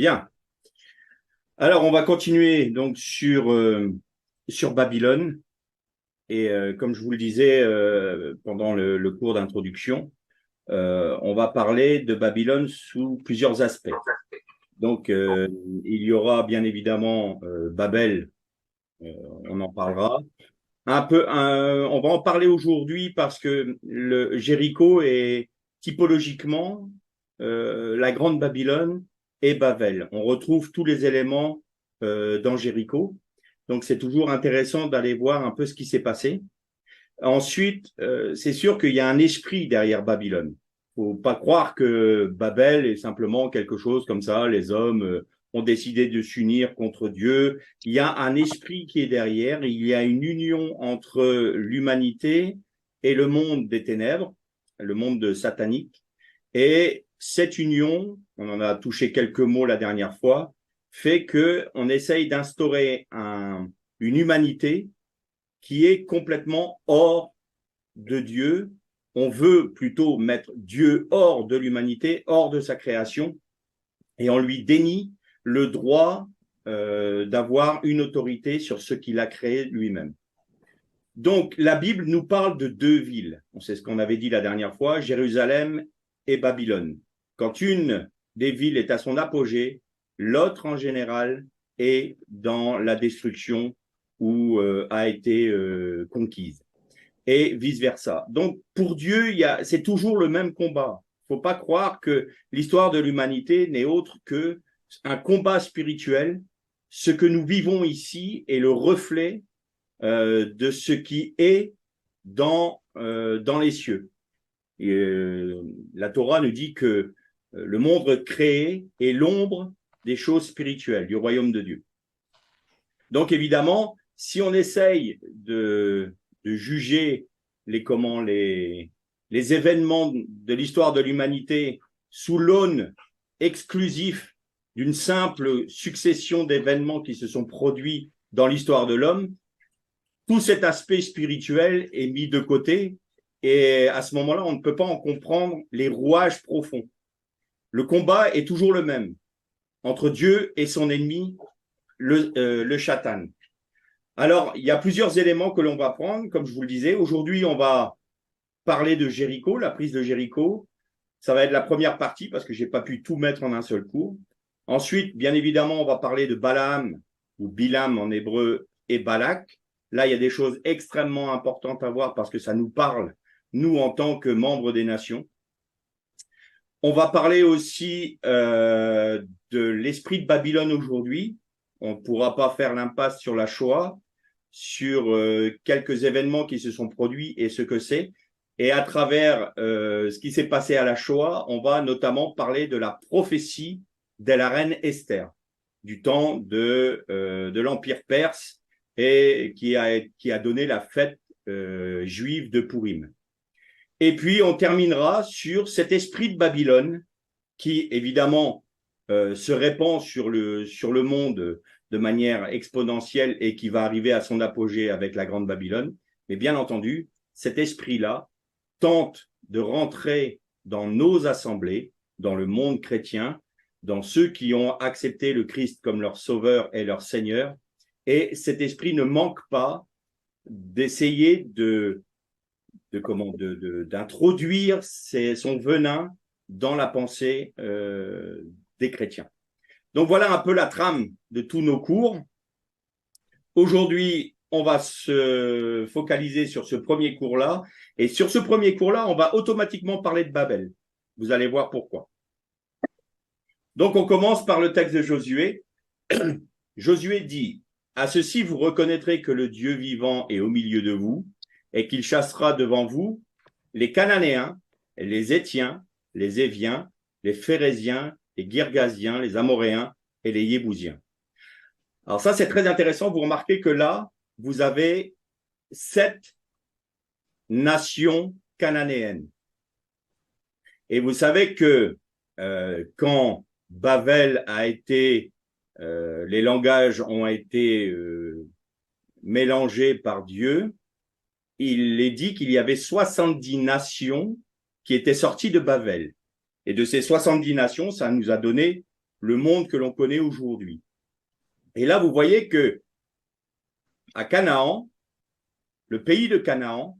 Bien. Alors, on va continuer donc sur Babylone. Et comme je vous le disais pendant le cours d'introduction, on va parler de Babylone sous plusieurs aspects. Donc, il y aura bien évidemment Babel, on en parlera. On va en parler aujourd'hui parce que le Jéricho est typologiquement la grande Babylone et Babel. On retrouve tous les éléments dans Jéricho. Donc, c'est toujours intéressant d'aller voir un peu ce qui s'est passé. Ensuite, c'est sûr qu'il y a un esprit derrière Babylone. Faut pas croire que Babel est simplement quelque chose comme ça. Les hommes ont décidé de s'unir contre Dieu. Il y a un esprit qui est derrière. Il y a une union entre l'humanité et le monde des ténèbres, le monde satanique. Et cette union, on en a touché quelques mots la dernière fois, fait que on essaye d'instaurer une humanité qui est complètement hors de Dieu. On veut plutôt mettre Dieu hors de l'humanité, hors de sa création, et on lui dénie le droit d'avoir une autorité sur ce qu'il a créé lui-même. Donc, la Bible nous parle de deux villes. On sait ce qu'on avait dit la dernière fois, Jérusalem et Babylone. Quand une des villes est à son apogée, l'autre en général est dans la destruction ou a été conquise et vice-versa. Donc, pour Dieu, c'est toujours le même combat. Il ne faut pas croire que l'histoire de l'humanité n'est autre qu'un combat spirituel. Ce que nous vivons ici est le reflet de ce qui est dans les cieux. Et, la Torah nous dit que le monde créé est l'ombre des choses spirituelles, du royaume de Dieu. Donc, évidemment, si on essaye de juger les événements de l'histoire de l'humanité sous l'aune exclusif d'une simple succession d'événements qui se sont produits dans l'histoire de l'homme, tout cet aspect spirituel est mis de côté et à ce moment-là, on ne peut pas en comprendre les rouages profonds. Le combat est toujours le même entre Dieu et son ennemi, le Satan. Alors, il y a plusieurs éléments que l'on va prendre, comme je vous le disais. Aujourd'hui, on va parler de Jéricho, la prise de Jéricho. Ça va être la première partie parce que je n'ai pas pu tout mettre en un seul cours. Ensuite, bien évidemment, on va parler de Balaam, ou Bilam en hébreu, et Balak. Là, il y a des choses extrêmement importantes à voir parce que ça nous parle, nous, en tant que membres des nations. On va parler aussi de l'esprit de Babylone aujourd'hui. On ne pourra pas faire l'impasse sur la Shoah, sur quelques événements qui se sont produits et ce que c'est. Et à travers ce qui s'est passé à la Shoah, on va notamment parler de la prophétie de la reine Esther, du temps de l'Empire perse et qui a donné la fête juive de Pourim. Et puis, on terminera sur cet esprit de Babylone qui, évidemment, se répand sur le monde de manière exponentielle et qui va arriver à son apogée avec la Grande Babylone. Mais bien entendu, cet esprit-là tente de rentrer dans nos assemblées, dans le monde chrétien, dans ceux qui ont accepté le Christ comme leur sauveur et leur Seigneur. Et cet esprit ne manque pas d'essayer d'introduire son venin dans la pensée des chrétiens. Donc voilà un peu la trame de tous nos cours. Aujourd'hui, on va se focaliser sur ce premier cours-là. Et sur ce premier cours-là, on va automatiquement parler de Babel. Vous allez voir pourquoi. Donc on commence par le texte de Josué. Josué dit, « À ceci, vous reconnaîtrez que le Dieu vivant est au milieu de vous et qu'il chassera devant vous les Cananéens, les Étiens, les Éviens, les Phéréziens, les Girgasiens, les Amoréens et les Yébousiens. » Alors ça, c'est très intéressant. Vous remarquez que là, vous avez 7 nations cananéennes. Et vous savez que quand Babel a été, les langages ont été mélangés par Dieu, il est dit qu'il y avait 70 nations qui étaient sorties de Babel. Et de ces 70 nations, ça nous a donné le monde que l'on connaît aujourd'hui. Et là, vous voyez que à Canaan, le pays de Canaan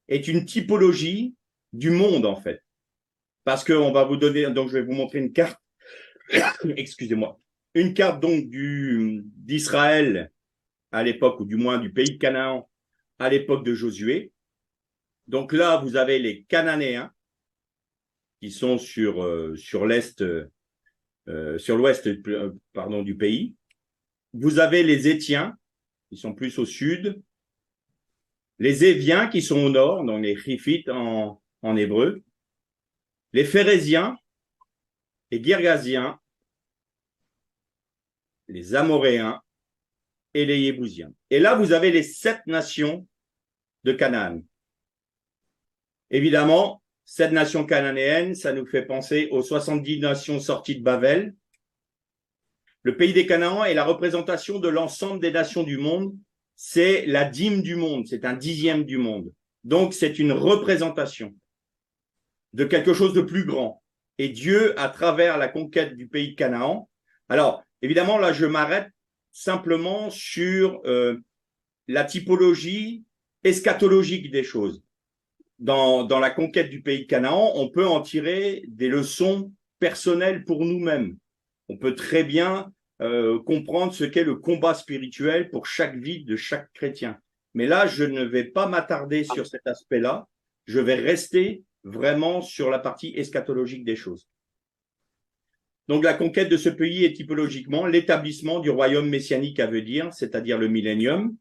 est une typologie du monde, en fait. Parce qu'on va vous donner, donc je vais vous montrer une carte, excusez-moi, une carte donc d'Israël à l'époque, ou du moins du pays de Canaan à l'époque de Josué. Donc là, vous avez les Cananéens qui sont sur l'est, sur l'ouest, pardon, du pays. Vous avez les Étiens qui sont plus au sud, les Éviens qui sont au nord, donc les Chiphites en hébreu, les Phéréziens, les Girgasiens, les Amoréens et les Yébousiens. Et là, vous avez les 7 nations de Canaan. Évidemment, cette nation cananéenne, ça nous fait penser aux 70 nations sorties de Babel. Le pays des Canaans est la représentation de l'ensemble des nations du monde. C'est la dîme du monde, c'est un dixième du monde. Donc, c'est une représentation de quelque chose de plus grand. Et Dieu, à travers la conquête du pays de Canaan, alors, évidemment, là, je m'arrête simplement sur la typologie eschatologique des choses. Dans la conquête du pays de Canaan, on peut en tirer des leçons personnelles pour nous-mêmes. On peut très bien comprendre ce qu'est le combat spirituel pour chaque vie de chaque chrétien. Mais là, je ne vais pas m'attarder sur cet aspect-là. Je vais rester vraiment sur la partie eschatologique des choses. Donc, la conquête de ce pays est typologiquement l'établissement du royaume messianique à venir, c'est-à-dire le millénium.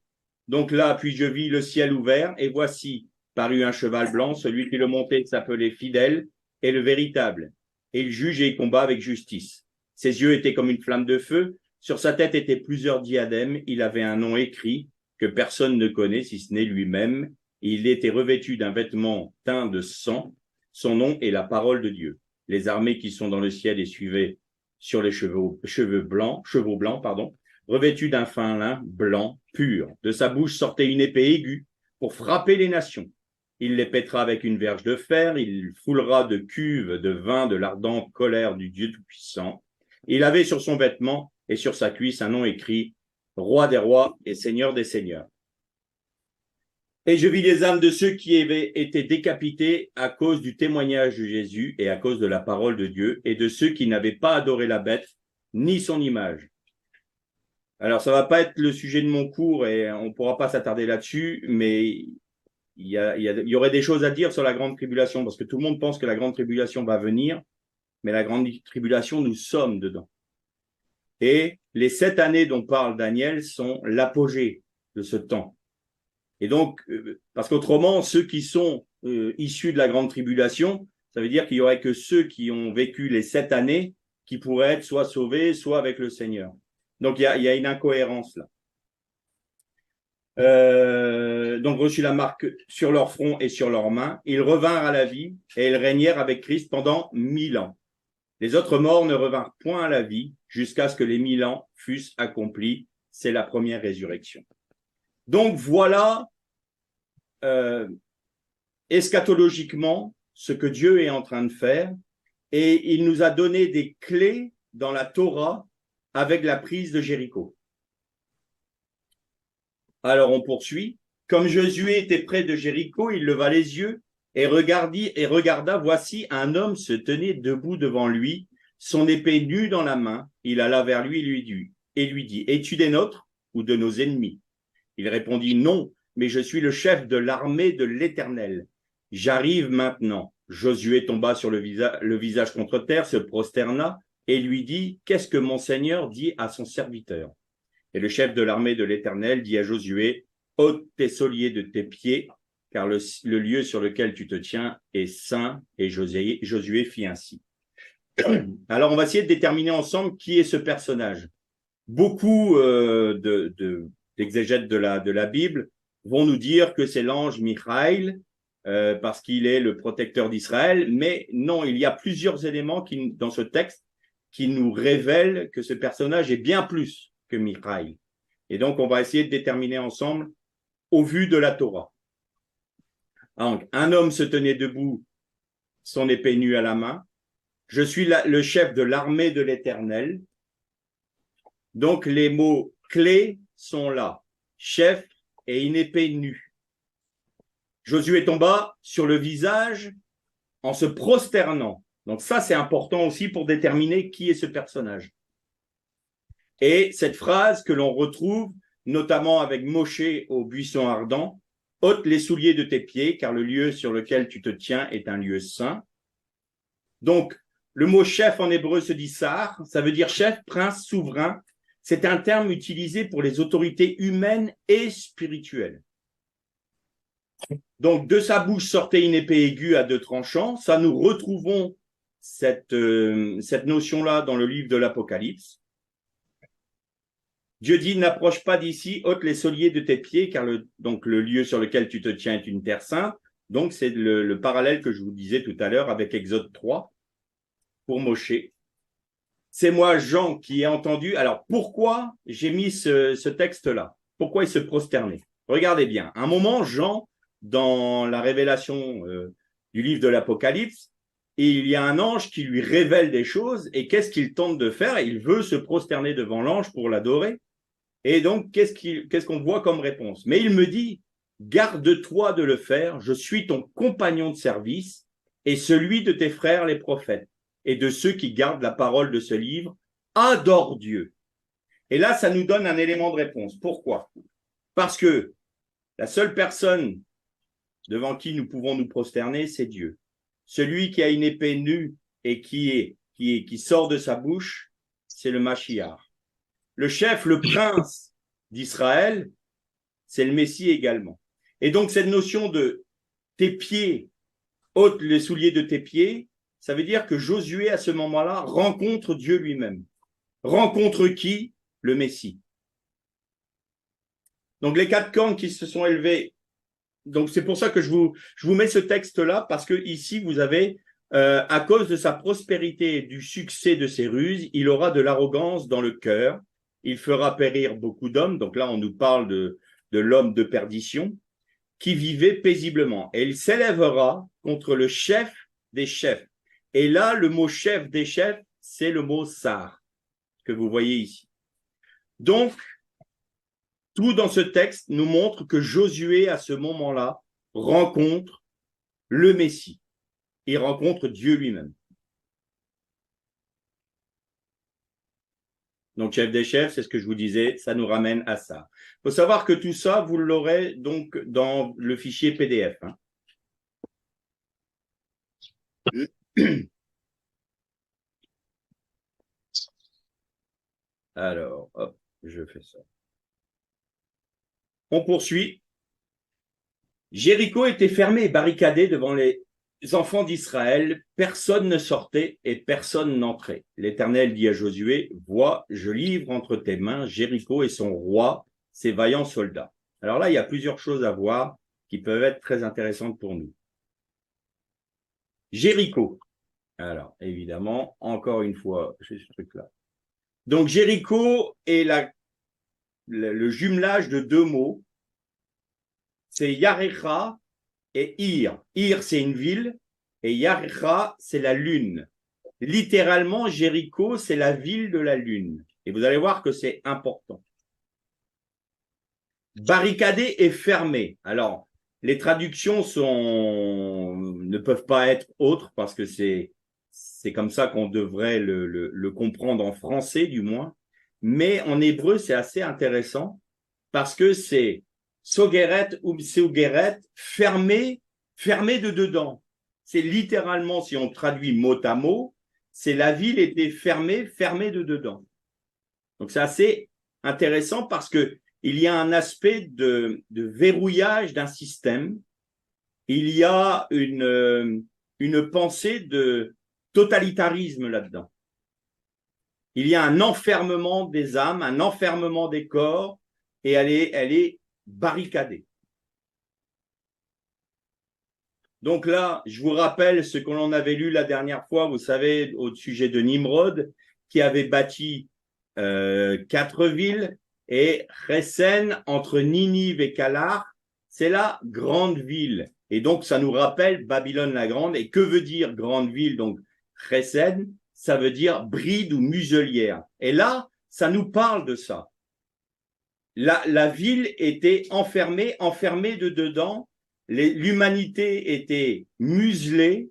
Donc là, puis je vis le ciel ouvert, et voici parut un cheval blanc, celui qui le montait s'appelait Fidèle et le véritable. Et il juge et il combat avec justice. Ses yeux étaient comme une flamme de feu, sur sa tête étaient plusieurs diadèmes, il avait un nom écrit que personne ne connaît si ce n'est lui-même. Il était revêtu d'un vêtement teint de sang, son nom est la parole de Dieu. Les armées qui sont dans le ciel et suivaient sur les chevaux blancs, revêtus d'un fin lin blanc pur. De sa bouche sortait une épée aiguë pour frapper les nations. Il les pètera avec une verge de fer, il foulera de cuves de vin de l'ardente colère du Dieu Tout-Puissant. Il avait sur son vêtement et sur sa cuisse un nom écrit, Roi des rois et Seigneur des seigneurs. Et je vis les âmes de ceux qui avaient été décapités à cause du témoignage de Jésus et à cause de la parole de Dieu, et de ceux qui n'avaient pas adoré la bête, ni son image. Alors, ça ne va pas être le sujet de mon cours et on ne pourra pas s'attarder là-dessus, mais il y aurait des choses à dire sur la grande tribulation, parce que tout le monde pense que la grande tribulation va venir, mais la grande tribulation, nous sommes dedans. Et les 7 années dont parle Daniel sont l'apogée de ce temps. Et donc, parce qu'autrement, ceux qui sont issus de la grande tribulation, ça veut dire qu'il y aurait que ceux qui ont vécu les 7 années qui pourraient être soit sauvés, soit avec le Seigneur. Donc, il y a une incohérence là. Donc reçut la marque sur leur front et sur leurs mains. Ils revinrent à la vie et ils régnèrent avec Christ pendant 1000 ans. Les autres morts ne revinrent point à la vie jusqu'à ce que les 1000 ans fussent accomplis. C'est la première résurrection. Donc voilà eschatologiquement ce que Dieu est en train de faire, et il nous a donné des clés dans la Torah avec la prise de Jéricho. Alors on poursuit. Comme Josué était près de Jéricho, il leva les yeux et regarda, voici un homme se tenait debout devant lui, son épée nue dans la main. Il alla vers lui et lui dit, es-tu des nôtres ou de nos ennemis? Il répondit, non, mais je suis le chef de l'armée de l'Éternel. J'arrive maintenant. Josué tomba sur le visage contre terre, se prosterna et lui dit, qu'est-ce que mon Seigneur dit à son serviteur? Et le chef de l'armée de l'Éternel dit à Josué, ôte tes souliers de tes pieds, car le lieu sur lequel tu te tiens est saint. Et Josué fit ainsi. Alors, on va essayer de déterminer ensemble qui est ce personnage. Beaucoup d'exégètes de la Bible vont nous dire que c'est l'ange Michaël, parce qu'il est le protecteur d'Israël, mais non, il y a plusieurs éléments dans ce texte qui nous révèlent que ce personnage est bien plus que Michaël. Et donc, on va essayer de déterminer ensemble au vu de la Torah. Donc, un homme se tenait debout, son épée nue à la main. Je suis le chef de l'armée de l'Éternel. Donc, les mots clés sont là. Chef et une épée nue. Josué tomba sur le visage en se prosternant. Donc ça, c'est important aussi pour déterminer qui est ce personnage. Et cette phrase que l'on retrouve notamment avec Moshe au buisson ardent, ôte les souliers de tes pieds, car le lieu sur lequel tu te tiens est un lieu saint. Donc, le mot chef en hébreu se dit sar, ça veut dire chef, prince, souverain. C'est un terme utilisé pour les autorités humaines et spirituelles. Donc, de sa bouche sortait une épée aiguë à deux tranchants. Ça, nous retrouvons cette notion-là dans le livre de l'Apocalypse. Dieu dit, n'approche pas d'ici, ôte les souliers de tes pieds, car le lieu sur lequel tu te tiens est une terre sainte. Donc, c'est le parallèle que je vous disais tout à l'heure avec Exode 3 pour Moshe. C'est moi, Jean, qui ai entendu. Alors, pourquoi j'ai mis ce texte-là? Pourquoi il se prosternait? Regardez bien. À un moment, Jean, dans la révélation du livre de l'Apocalypse, il y a un ange qui lui révèle des choses. Et qu'est-ce qu'il tente de faire? Il veut se prosterner devant l'ange pour l'adorer. Et donc, qu'est-ce qu'on voit comme réponse? Mais il me dit, garde-toi de le faire, je suis ton compagnon de service et celui de tes frères les prophètes et de ceux qui gardent la parole de ce livre, adore Dieu. Et là, ça nous donne un élément de réponse. Pourquoi? Parce que la seule personne devant qui nous pouvons nous prosterner, c'est Dieu. Celui qui a une épée nue et qui sort de sa bouche, c'est le Mashiach. Le chef, le prince d'Israël, c'est le Messie également. Et donc, cette notion de tes pieds, ôte les souliers de tes pieds, ça veut dire que Josué, à ce moment-là, rencontre Dieu lui-même. Rencontre qui? Le Messie. Donc, les quatre cornes qui se sont élevées. Donc, c'est pour ça que je vous mets ce texte-là, parce que ici, vous avez, à cause de sa prospérité et du succès de ses ruses, il aura de l'arrogance dans le cœur. Il fera périr beaucoup d'hommes. Donc là, on nous parle de l'homme de perdition qui vivait paisiblement. Et il s'élèvera contre le chef des chefs. Et là, le mot chef des chefs, c'est le mot sar, que vous voyez ici. Donc, tout dans ce texte nous montre que Josué, à ce moment-là, rencontre le Messie. Il rencontre Dieu lui-même. Donc, chef des chefs, c'est ce que je vous disais, ça nous ramène à ça. Il faut savoir que tout ça, vous l'aurez donc dans le fichier PDF. Hein. Alors, hop, je fais ça. On poursuit. Jéricho était fermé et barricadé devant les enfants d'Israël. Personne ne sortait et personne n'entrait. L'Éternel dit à Josué, vois, je livre entre tes mains Jéricho et son roi, ses vaillants soldats. Alors là, il y a plusieurs choses à voir qui peuvent être très intéressantes pour nous. Jéricho. Alors, évidemment, encore une fois, j'ai ce truc-là. Donc, Jéricho est le jumelage de deux mots. C'est Yarecha et Ir. Ir, c'est une ville, et Yarecha, c'est la lune. Littéralement, Jéricho, c'est la ville de la lune. Et vous allez voir que c'est important. Barricadé et fermé. Alors, les traductions ne peuvent pas être autres parce que c'est comme ça qu'on devrait le comprendre en français, du moins. Mais en hébreu, c'est assez intéressant parce que c'est Sogeret ou Seugeret, fermé de dedans. C'est littéralement, si on traduit mot à mot, c'est la ville était fermée de dedans. Donc c'est assez intéressant parce que il y a un aspect de verrouillage d'un système. Il y a une pensée de totalitarisme là-dedans. Il y a un enfermement des âmes, un enfermement des corps, et elle est barricadée. Donc là, je vous rappelle ce que l'on avait lu la dernière fois, vous savez, au sujet de Nimrod, qui avait bâti 4 villes, et Resen, entre Ninive et Calar, c'est la grande ville. Et donc, ça nous rappelle Babylone la Grande. Et que veut dire grande ville? Donc, Resen, ça veut dire bride ou muselière. Et là, ça nous parle de ça. La ville était enfermée de dedans, l'humanité était muselée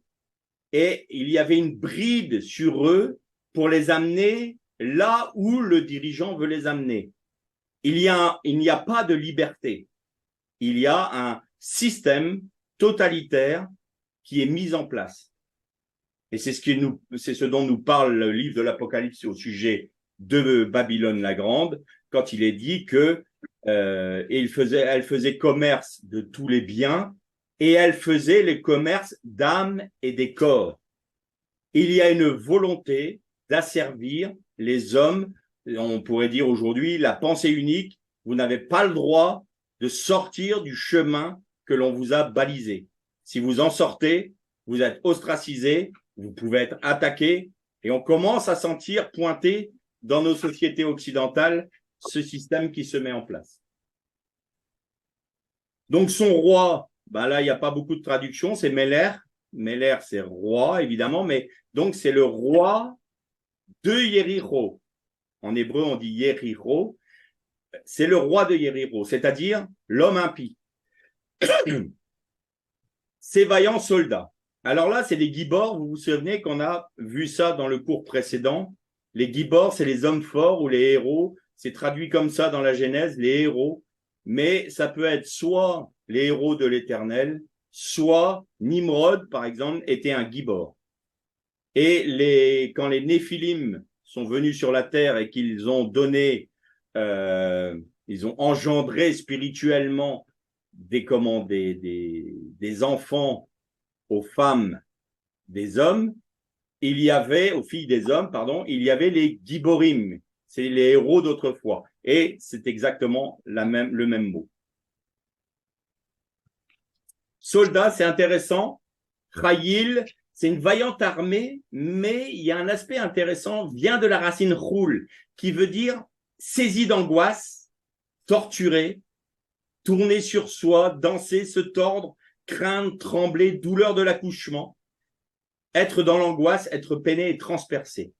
et il y avait une bride sur eux pour les amener là où le dirigeant veut les amener. Il n'y a pas de liberté. Il y a un système totalitaire qui est mis en place. Et c'est ce dont nous parle le livre de l'Apocalypse au sujet de Babylone la Grande, quand il est dit que elle faisait commerce de tous les biens et elle faisait le commerce d'âmes et des corps. Il y a une volonté d'asservir les hommes, on pourrait dire aujourd'hui la pensée unique, vous n'avez pas le droit de sortir du chemin que l'on vous a balisé. Si vous en sortez, vous êtes ostracisé, vous pouvez être attaqué, et on commence à sentir pointer dans nos sociétés occidentales ce système qui se met en place. Donc son roi, là il n'y a pas beaucoup de traduction, c'est Meller. Meller c'est roi évidemment, mais donc c'est le roi de Yéricho. En hébreu on dit Yéricho. C'est le roi de Yéricho, c'est-à-dire l'homme impie. Ces vaillants soldats. Alors là, c'est les Gibors. Vous vous souvenez qu'on a vu ça dans le cours précédent. Les Gibors, c'est les hommes forts ou les héros. C'est traduit comme ça dans la Genèse, les héros. Mais ça peut être soit les héros de l'Éternel, soit Nimrod, par exemple, était un Gibor. Et quand les Néphilim sont venus sur la terre et qu'ils ont donné, ils ont engendré spirituellement des enfants aux femmes des hommes, il y avait, aux filles des hommes, pardon, il y avait les Giborim, c'est les héros d'autrefois. Et c'est exactement le même mot. Soldat, c'est intéressant. Chayil, c'est une vaillante armée, mais il y a un aspect intéressant, vient de la racine choul, qui veut dire saisi d'angoisse, torturé, tourner sur soi, danser, se tordre, craindre, trembler, douleur de l'accouchement, être dans l'angoisse, être peiné et transpercé.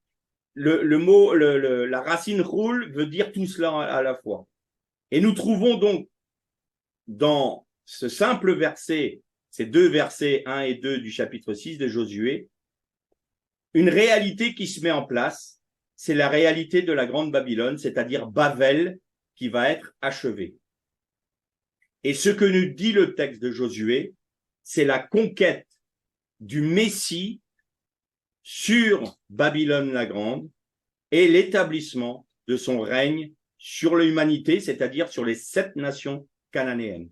La racine roule veut dire tout cela à la fois. Et nous trouvons donc dans ce simple verset, ces deux versets 1 et 2 du chapitre 6 de Josué, une réalité qui se met en place, c'est la réalité de la Grande Babylone, c'est-à-dire Babel qui va être achevée. Et ce que nous dit le texte de Josué, c'est la conquête du Messie sur Babylone la Grande et l'établissement de son règne sur l'humanité, c'est-à-dire sur les 7 nations cananéennes.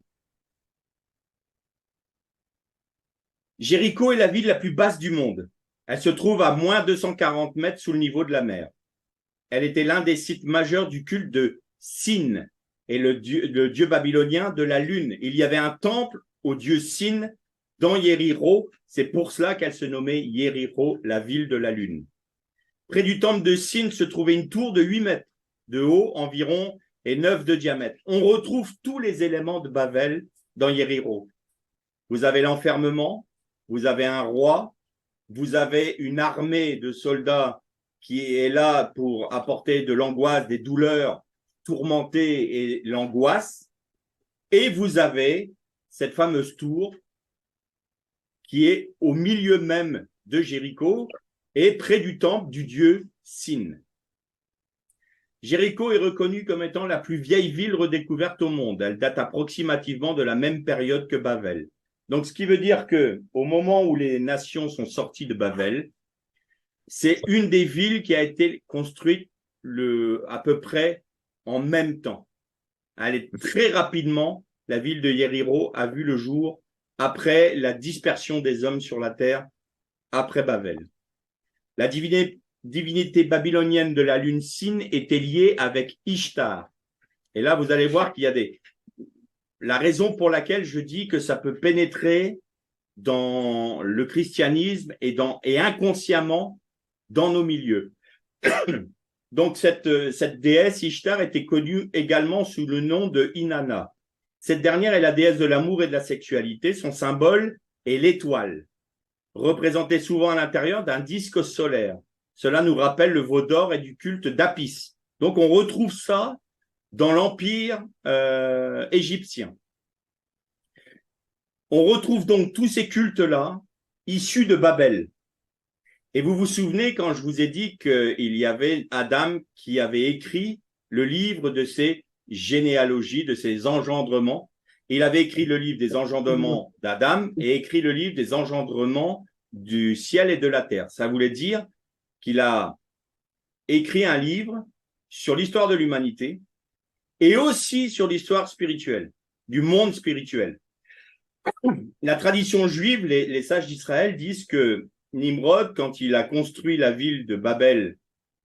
Jéricho est la ville la plus basse du monde. Elle se trouve à moins 240 mètres sous le niveau de la mer. Elle était l'un des sites majeurs du culte de Sin, et le dieu babylonien de la lune. Il y avait un temple au dieu Sin dans Yéricho. C'est pour cela qu'elle se nommait Yéricho, la ville de la lune. Près du temple de Sin se trouvait une tour de 8 mètres de haut environ et 9 de diamètre. On retrouve tous les éléments de Babel dans Yéricho. Vous avez l'enfermement, vous avez un roi, vous avez une armée de soldats qui est là pour apporter de l'angoisse, des douleurs, tourmenter et l'angoisse. Et vous avez cette fameuse tour qui est au milieu même de Jéricho et près du temple du dieu Sin. Jéricho est reconnue comme étant la plus vieille ville redécouverte au monde. Elle date approximativement de la même période que Babel. Donc, ce qui veut dire que au moment où les nations sont sorties de Babel, c'est une des villes qui a été construite à peu près en même temps. Elle est très rapidement, la ville de Jéricho a vu le jour après la dispersion des hommes sur la terre, après Babel. La divinité babylonienne de la lune Sin était liée avec Ishtar. Et là, vous allez voir qu'il y a la raison pour laquelle je dis que ça peut pénétrer dans le christianisme et inconsciemment dans nos milieux. Donc, cette déesse Ishtar était connue également sous le nom de Inanna. Cette dernière est la déesse de l'amour et de la sexualité. Son symbole est l'étoile, représentée souvent à l'intérieur d'un disque solaire. Cela nous rappelle le veau d'or et du culte d'Apis, Donc, on retrouve ça dans l'empire égyptien. On retrouve donc tous ces cultes-là issus de Babel. Et vous vous souvenez quand je vous ai dit qu'il y avait Adam qui avait écrit le livre de ses généalogies, de ses engendrements. Il avait écrit le livre des engendrements d'Adam et écrit le livre des engendrements du ciel et de la terre. Ça voulait dire qu'il a écrit un livre sur l'histoire de l'humanité et aussi sur l'histoire spirituelle, du monde spirituel. La tradition juive, les sages d'Israël disent que Nimrod, quand il a construit la ville de Babel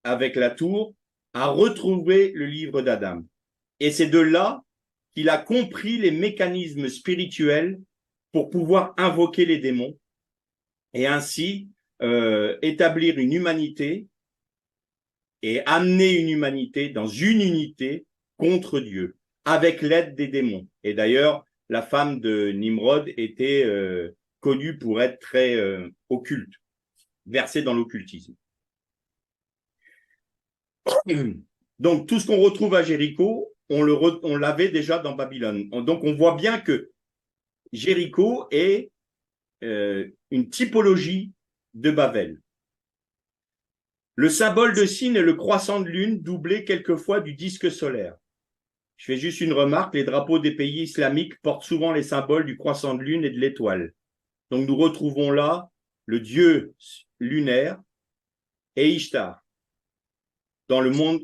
avec la tour, a retrouvé le livre d'Adam. Et c'est de là qu'il a compris les mécanismes spirituels pour pouvoir invoquer les démons et ainsi établir une humanité et amener une humanité dans une unité contre Dieu, avec l'aide des démons. Et d'ailleurs, la femme de Nimrod était connue pour être très occulte, versée dans l'occultisme. Donc, tout ce qu'on retrouve à Jéricho, on l'avait déjà dans Babylone. Donc, on voit bien que Jéricho est une typologie de Babel. Le symbole de Sin est le croissant de lune doublé quelquefois du disque solaire. Je fais juste une remarque, les drapeaux des pays islamiques portent souvent les symboles du croissant de lune et de l'étoile. Donc nous retrouvons là le dieu lunaire et Ishtar dans le monde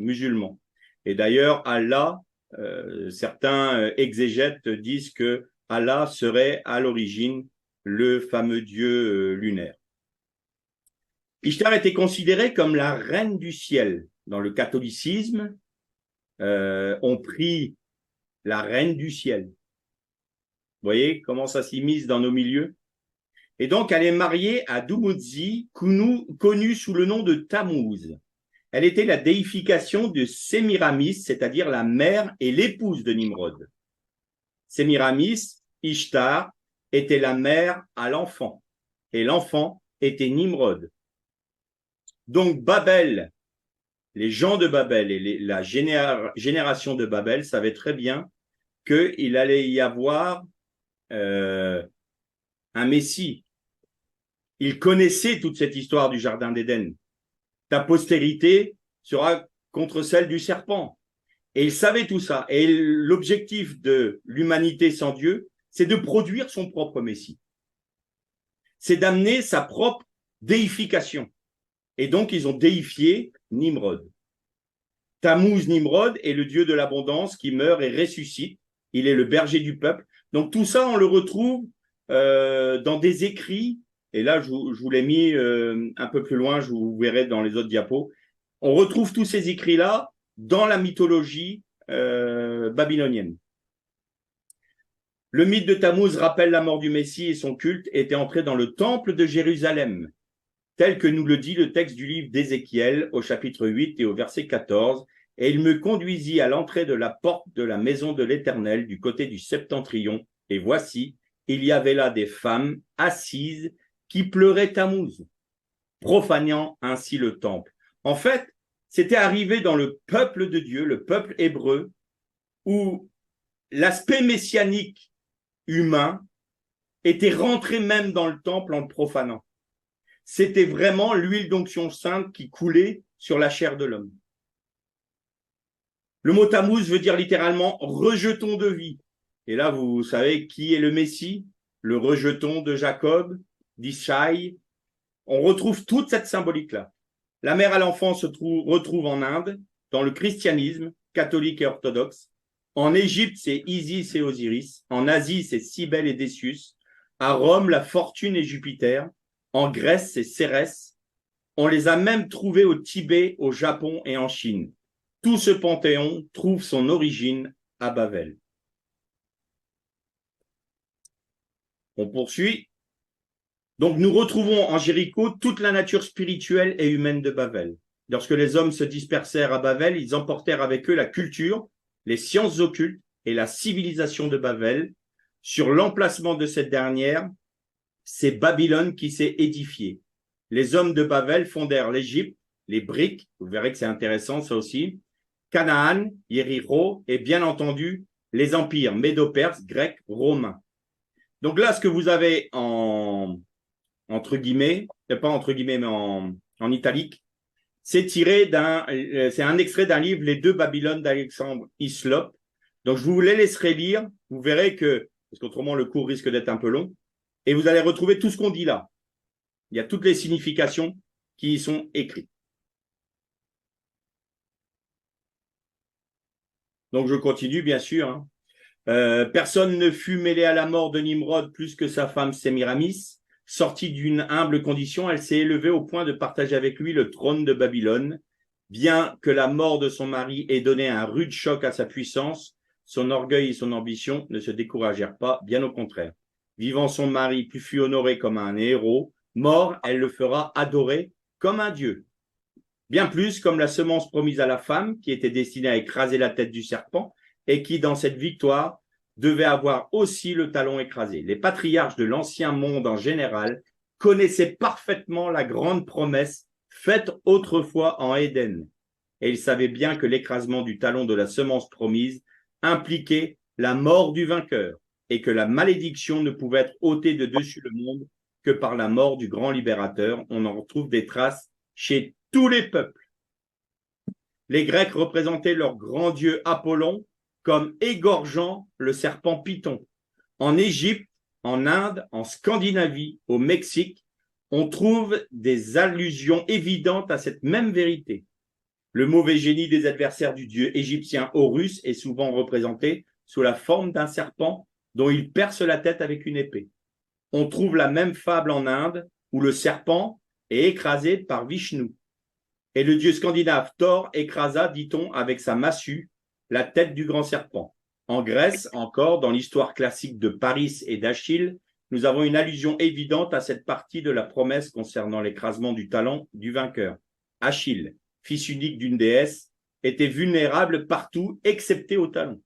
musulman. Et d'ailleurs, Allah, certains exégètes disent que Allah serait à l'origine le fameux dieu lunaire. Ishtar était considérée comme la reine du ciel. Dans le catholicisme, on prie la reine du ciel. Vous voyez comment ça s'immisce dans nos milieux? Et donc, elle est mariée à Dumuzi, connue sous le nom de Tammuz. Elle était la déification de Sémiramis, c'est-à-dire la mère et l'épouse de Nimrod. Sémiramis, Ishtar, était la mère à l'enfant, et l'enfant était Nimrod. Donc, Babel, les gens de Babel et la génération de Babel savaient très bien qu'il allait y avoir un Messie. Ils connaissaient toute cette histoire du Jardin d'Éden. Ta postérité sera contre celle du serpent. Et ils savaient tout ça. Et l'objectif de l'humanité sans Dieu, c'est de produire son propre Messie. C'est d'amener sa propre déification. Et donc, ils ont déifié Nimrod. Tammuz Nimrod est le dieu de l'abondance qui meurt et ressuscite. Il est le berger du peuple. Donc, tout ça, on le retrouve dans des écrits. Et là, je vous l'ai mis un peu plus loin, je vous verrai dans les autres diapos. On retrouve tous ces écrits-là dans la mythologie babylonienne. Le mythe de Tammuz rappelle la mort du Messie et son culte était entré dans le temple de Jérusalem, tel que nous le dit le texte du livre d'Ézéchiel au chapitre 8 et au verset 14. Et il me conduisit à l'entrée de la porte de la maison de l'Éternel du côté du septentrion. Et voici, il y avait là des femmes assises qui pleuraient Tammuz, profanant ainsi le temple. En fait, c'était arrivé dans le peuple de Dieu, le peuple hébreu, où l'aspect messianique humain était rentré même dans le temple en le profanant. C'était vraiment l'huile d'onction sainte qui coulait sur la chair de l'homme. Le mot Tammuz veut dire littéralement rejeton de vie. Et là, vous savez qui est le Messie, le rejeton de Jacob, d'Ishaï. On retrouve toute cette symbolique-là. La mère à l'enfant se retrouve en Inde, dans le christianisme catholique et orthodoxe. En Égypte, c'est Isis et Osiris. En Asie, c'est Cybèle et Décius. À Rome, la fortune et Jupiter. En Grèce, c'est Cérès. On les a même trouvés au Tibet, au Japon et en Chine. Tout ce panthéon trouve son origine à Babel. On poursuit. Donc, nous retrouvons en Jéricho toute la nature spirituelle et humaine de Babel. Lorsque les hommes se dispersèrent à Babel, ils emportèrent avec eux la culture, les sciences occultes et la civilisation de Babel. Sur l'emplacement de cette dernière, c'est Babylone qui s'est édifiée. Les hommes de Babel fondèrent l'Égypte les briques, vous verrez que c'est intéressant ça aussi, Canaan, Yéricho et bien entendu les empires médo-perses, grecs, romains. Donc là, ce que vous avez entre guillemets, pas entre guillemets, mais en italique, c'est c'est un extrait d'un livre, Les deux Babylones d'Alexandre Hislop. Donc je vous les laisserai lire, vous verrez que, parce qu'autrement le cours risque d'être un peu long, et vous allez retrouver tout ce qu'on dit là. Il y a toutes les significations qui y sont écrites. Donc je continue, bien sûr. Hein. Personne ne fut mêlé à la mort de Nimrod plus que sa femme Sémiramis. Sortie d'une humble condition, elle s'est élevée au point de partager avec lui le trône de Babylone. Bien que la mort de son mari ait donné un rude choc à sa puissance, son orgueil et son ambition ne se découragèrent pas, bien au contraire. Vivant, son mari fut honoré comme un héros. Mort, elle le fera adorer comme un dieu. Bien plus comme la semence promise à la femme, qui était destinée à écraser la tête du serpent, et qui, dans cette victoire, devait avoir aussi le talon écrasé. Les patriarches de l'ancien monde en général connaissaient parfaitement la grande promesse faite autrefois en Éden. Et ils savaient bien que l'écrasement du talon de la semence promise impliquait la mort du vainqueur, et que la malédiction ne pouvait être ôtée de dessus le monde que par la mort du grand libérateur. On en retrouve des traces chez tous les peuples. Les Grecs représentaient leur grand dieu Apollon comme égorgeant le serpent Python. En Égypte, en Inde, en Scandinavie, au Mexique, on trouve des allusions évidentes à cette même vérité. Le mauvais génie des adversaires du dieu égyptien Horus est souvent représenté sous la forme d'un serpent dont il perce la tête avec une épée. On trouve la même fable en Inde où le serpent est écrasé par Vishnu. Et le dieu scandinave Thor écrasa, dit-on, avec sa massue, la tête du grand serpent. En Grèce, encore, dans l'histoire classique de Paris et d'Achille, nous avons une allusion évidente à cette partie de la promesse concernant l'écrasement du talon du vainqueur. Achille, fils unique d'une déesse, était vulnérable partout, excepté au talon.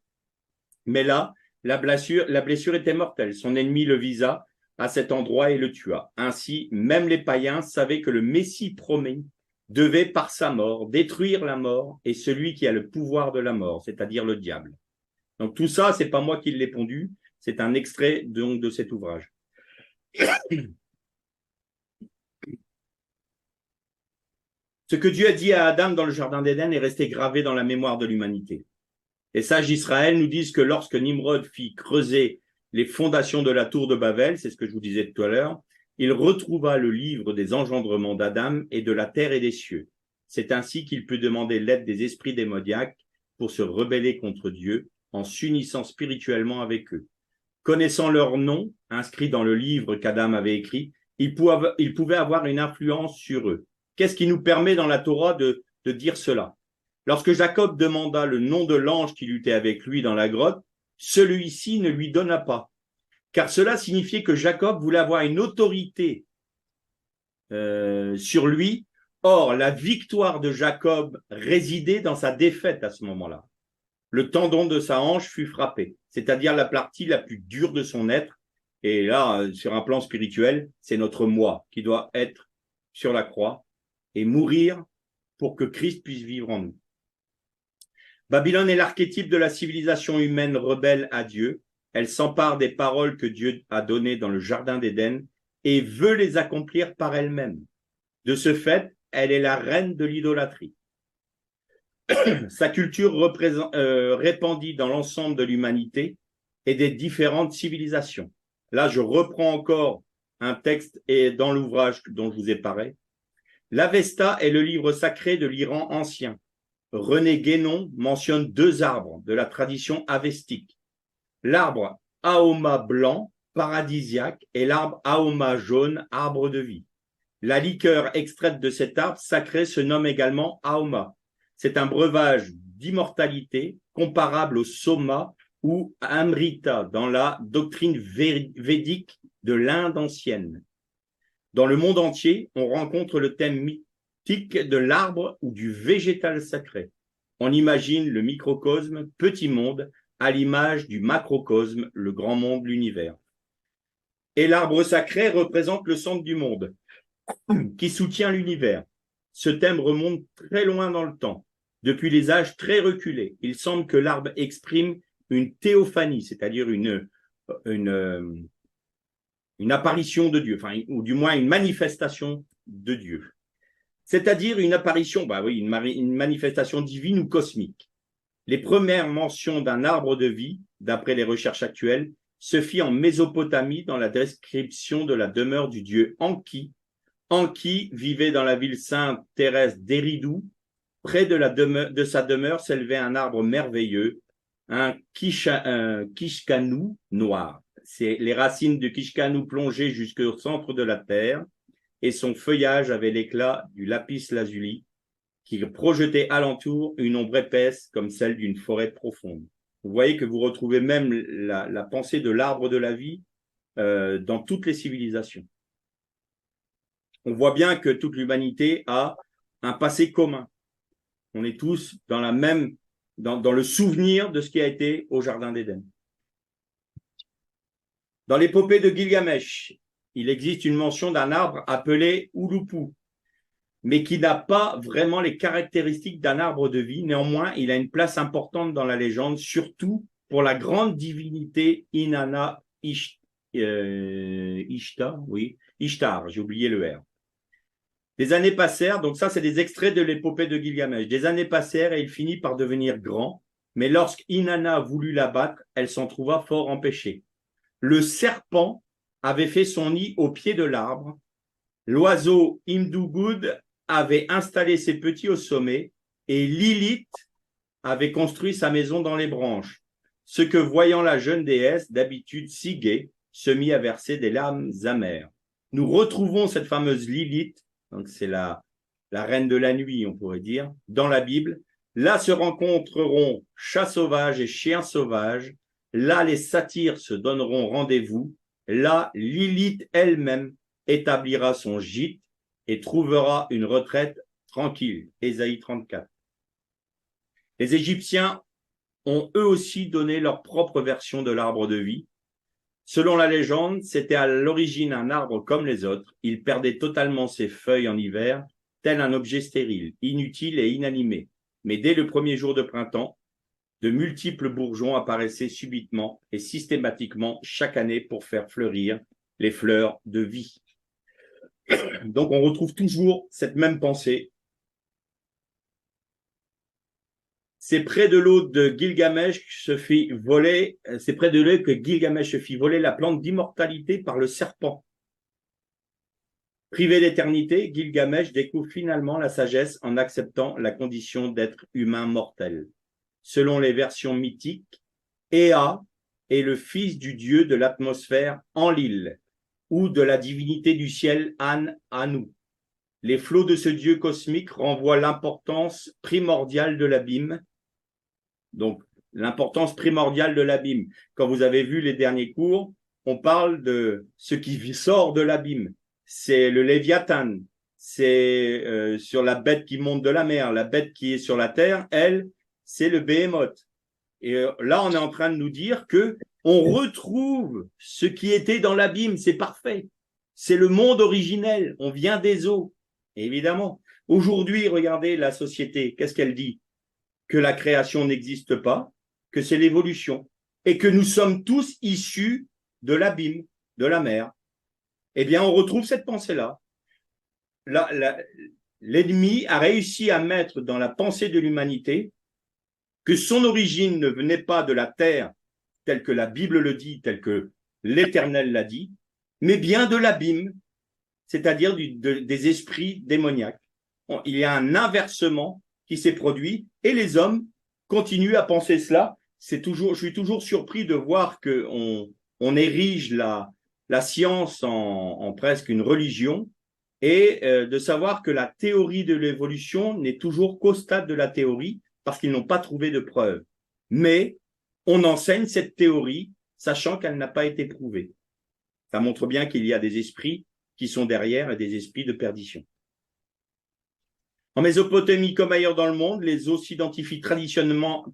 Mais là, la blessure était mortelle. Son ennemi le visa à cet endroit et le tua. Ainsi, même les païens savaient que le Messie promis devait, par sa mort, détruire la mort et celui qui a le pouvoir de la mort, c'est-à-dire le diable. Donc tout ça, c'est pas moi qui l'ai pondu, c'est un extrait donc de cet ouvrage. Ce que Dieu a dit à Adam dans le jardin d'Éden est resté gravé dans la mémoire de l'humanité. Les sages d'Israël nous disent que lorsque Nimrod fit creuser les fondations de la tour de Babel, c'est ce que je vous disais tout à l'heure, il retrouva le livre des engendrements d'Adam et de la terre et des cieux. C'est ainsi qu'il peut demander l'aide des esprits démoniaques pour se rebeller contre Dieu en s'unissant spirituellement avec eux. Connaissant leur nom, inscrit dans le livre qu'Adam avait écrit, il pouvait avoir une influence sur eux. Qu'est-ce qui nous permet dans la Torah de dire cela? Lorsque Jacob demanda le nom de l'ange qui luttait avec lui dans la grotte, celui-ci ne lui donna pas, car cela signifiait que Jacob voulait avoir une autorité sur lui. Or, la victoire de Jacob résidait dans sa défaite à ce moment-là. Le tendon de sa hanche fut frappé, c'est-à-dire la partie la plus dure de son être. Et là, sur un plan spirituel, c'est notre moi qui doit être sur la croix et mourir pour que Christ puisse vivre en nous. Babylone est l'archétype de la civilisation humaine rebelle à Dieu. Elle s'empare des paroles que Dieu a données dans le jardin d'Éden et veut les accomplir par elle-même. De ce fait, elle est la reine de l'idolâtrie. Sa culture répandie dans l'ensemble de l'humanité et des différentes civilisations. Là, je reprends encore un texte et dans l'ouvrage dont je vous ai parlé. L'Avesta est le livre sacré de l'Iran ancien. René Guénon mentionne deux arbres de la tradition avestique. L'arbre Aoma blanc, paradisiaque, et l'arbre Aoma jaune, arbre de vie. La liqueur extraite de cet arbre sacré se nomme également Aoma. C'est un breuvage d'immortalité comparable au Soma ou Amrita dans la doctrine védique de l'Inde ancienne. Dans le monde entier, on rencontre le thème mythique de l'arbre ou du végétal sacré. On imagine le microcosme, petit monde, à l'image du macrocosme, le grand monde, l'univers. Et l'arbre sacré représente le centre du monde, qui soutient l'univers. ce thème remonte très loin dans le temps, depuis les âges très reculés. Il semble que l'arbre exprime une théophanie, c'est-à-dire une apparition de Dieu, enfin, ou du moins une manifestation de Dieu. C'est-à-dire une apparition, bah oui, une manifestation divine ou cosmique. Les premières mentions d'un arbre de vie, d'après les recherches actuelles, se fit en Mésopotamie dans la description de la demeure du dieu Enki. Enki vivait dans la ville sainte terrestre d'Eridu. Près de sa demeure s'élevait un arbre merveilleux, un kishkanou noir. C'est les racines de kishkanou plongées jusqu'au centre de la terre et son feuillage avait l'éclat du lapis lazuli qui projetait alentour une ombre épaisse comme celle d'une forêt profonde. Vous voyez que vous retrouvez même la pensée de l'arbre de la vie dans toutes les civilisations. On voit bien que toute l'humanité a un passé commun. On est tous dans le souvenir de ce qui a été au Jardin d'Éden. Dans l'épopée de Gilgamesh, il existe une mention d'un arbre appelé Ulupu, mais qui n'a pas vraiment les caractéristiques d'un arbre de vie. Néanmoins, il a une place importante dans la légende, surtout pour la grande divinité Inanna Ishtar, j'ai oublié le R. Des années passèrent, donc ça c'est des extraits de l'épopée de Gilgamesh. Des années passèrent et il finit par devenir grand, mais lorsqu'Inanna voulut l'abattre, elle s'en trouva fort empêchée. Le serpent avait fait son nid au pied de l'arbre. L'oiseau Imdugud avait installé ses petits au sommet et Lilith avait construit sa maison dans les branches. Ce que, voyant la jeune déesse, d'habitude si gaie, se mit à verser des larmes amères. Nous retrouvons cette fameuse Lilith, donc c'est la reine de la nuit, on pourrait dire, dans la Bible. Là se rencontreront chats sauvages et chiens sauvages. Là, les satyres se donneront rendez-vous. Là, Lilith elle-même établira son gîte et trouvera une retraite tranquille. Ésaïe 34. Les Égyptiens ont eux aussi donné leur propre version de l'arbre de vie. Selon la légende, c'était à l'origine un arbre comme les autres. Il perdait totalement ses feuilles en hiver, tel un objet stérile, inutile et inanimé. Mais dès le premier jour de printemps, de multiples bourgeons apparaissaient subitement et systématiquement chaque année pour faire fleurir les fleurs de vie. Donc on retrouve toujours cette même pensée. C'est près de l'eau de Gilgamesh c'est près de l'eau que Gilgamesh se fit voler la plante d'immortalité par le serpent. Privé d'éternité, Gilgamesh découvre finalement la sagesse en acceptant la condition d'être humain mortel. Selon les versions mythiques, Ea est le fils du dieu de l'atmosphère Enlil ou de la divinité du ciel Anu. Les flots de ce dieu cosmique renvoient l'importance primordiale de l'abîme. Donc, l'importance primordiale de l'abîme. Quand vous avez vu les derniers cours, on parle de ce qui sort de l'abîme. C'est le Léviathan. C'est sur la bête qui monte de la mer. La bête qui est sur la terre, elle, c'est le Béhémoth. Et là, on est en train de nous dire que on retrouve ce qui était dans l'abîme. C'est parfait. C'est le monde originel. On vient des eaux. Et évidemment, aujourd'hui, regardez la société. Qu'est-ce qu'elle dit? Que la création n'existe pas, que c'est l'évolution, et que nous sommes tous issus de l'abîme, de la mer. Eh bien, on retrouve cette pensée-là. L'ennemi a réussi à mettre dans la pensée de l'humanité que son origine ne venait pas de la terre, telle que la Bible le dit, telle que l'Éternel l'a dit, mais bien de l'abîme, c'est-à-dire des esprits démoniaques. Il y a un inversement qui s'est produit et les hommes continuent à penser cela. Je suis toujours surpris de voir qu'on érige la science en presque une religion et de savoir que la théorie de l'évolution n'est toujours qu'au stade de la théorie parce qu'ils n'ont pas trouvé de preuves. Mais on enseigne cette théorie sachant qu'elle n'a pas été prouvée. Ça montre bien qu'il y a des esprits qui sont derrière et des esprits de perdition. En Mésopotamie comme ailleurs dans le monde, les eaux s'identifient traditionnellement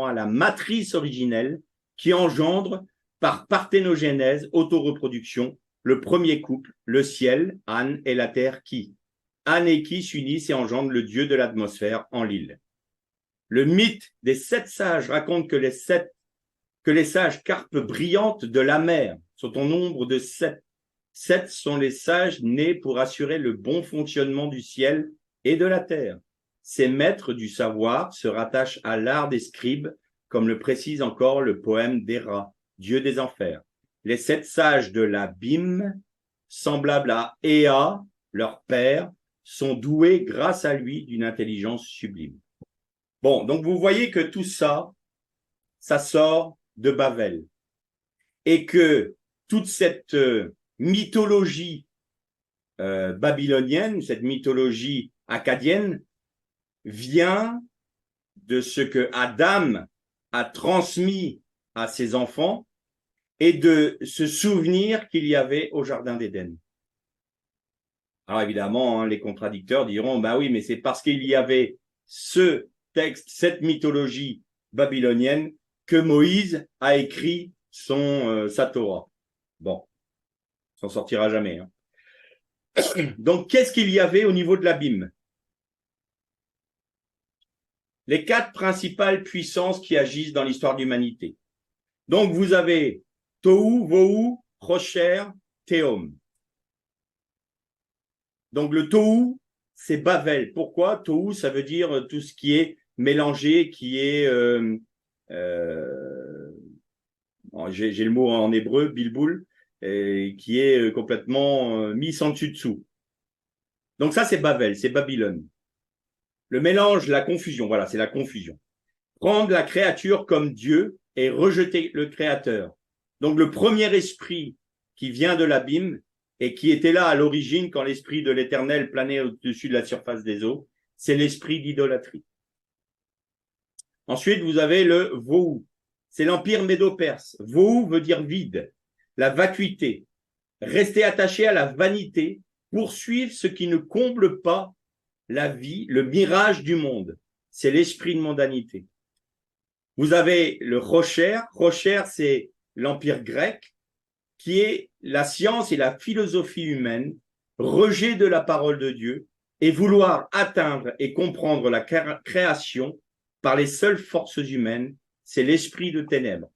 à la matrice originelle qui engendre par parthénogénèse, autoreproduction, le premier couple, le ciel, Anne, et la terre qui. Anéki s'unissent et engendrent le dieu de l'atmosphère, Enlil. Le mythe des 7 sages raconte que les sages carpes brillantes de la mer sont au nombre de 7. 7 sont les sages nés pour assurer le bon fonctionnement du ciel et de la terre. Ces maîtres du savoir se rattachent à l'art des scribes, comme le précise encore le poème d'Héra, dieu des enfers. Les 7 sages de l'abîme, semblables à Ea, leur père, sont doués grâce à lui d'une intelligence sublime. Bon, donc vous voyez que tout ça, ça sort de Babel. Et que toute cette mythologie babylonienne, cette mythologie akkadienne, vient de ce que Adam a transmis à ses enfants et de ce souvenir qu'il y avait au Jardin d'Éden. Alors évidemment, les contradicteurs diront, bah oui, mais c'est parce qu'il y avait ce texte, cette mythologie babylonienne, que Moïse a écrit sa Torah. Bon, s'en sortira jamais. Donc, qu'est-ce qu'il y avait au niveau de l'abîme? Les 4 principales puissances qui agissent dans l'histoire de l'humanité. Donc, vous avez Tohu, Vohu, Rocher, Théom. Donc, le Tohu, c'est Bavel. Pourquoi? Tohu, ça veut dire tout ce qui est mélangé, qui est... j'ai le mot en hébreu, bilboul, qui est complètement mis sans dessus-dessous. Donc ça, c'est Babel, c'est Babylone. Le mélange, la confusion, voilà, c'est la confusion. Prendre la créature comme Dieu et rejeter le Créateur. Donc le premier esprit qui vient de l'abîme et qui était là à l'origine quand l'esprit de l'Éternel planait au-dessus de la surface des eaux, c'est l'esprit d'idolâtrie. Ensuite, vous avez le Vohu. C'est l'empire médo-perse. Vohu veut dire vide, la vacuité, rester attaché à la vanité, poursuivre ce qui ne comble pas la vie, le mirage du monde. C'est l'esprit de mondanité. Vous avez le Rocher. Rocher, c'est l'empire grec, qui est la science et la philosophie humaine, rejet de la parole de Dieu et vouloir atteindre et comprendre la création par les seules forces humaines, c'est l'esprit de ténèbres.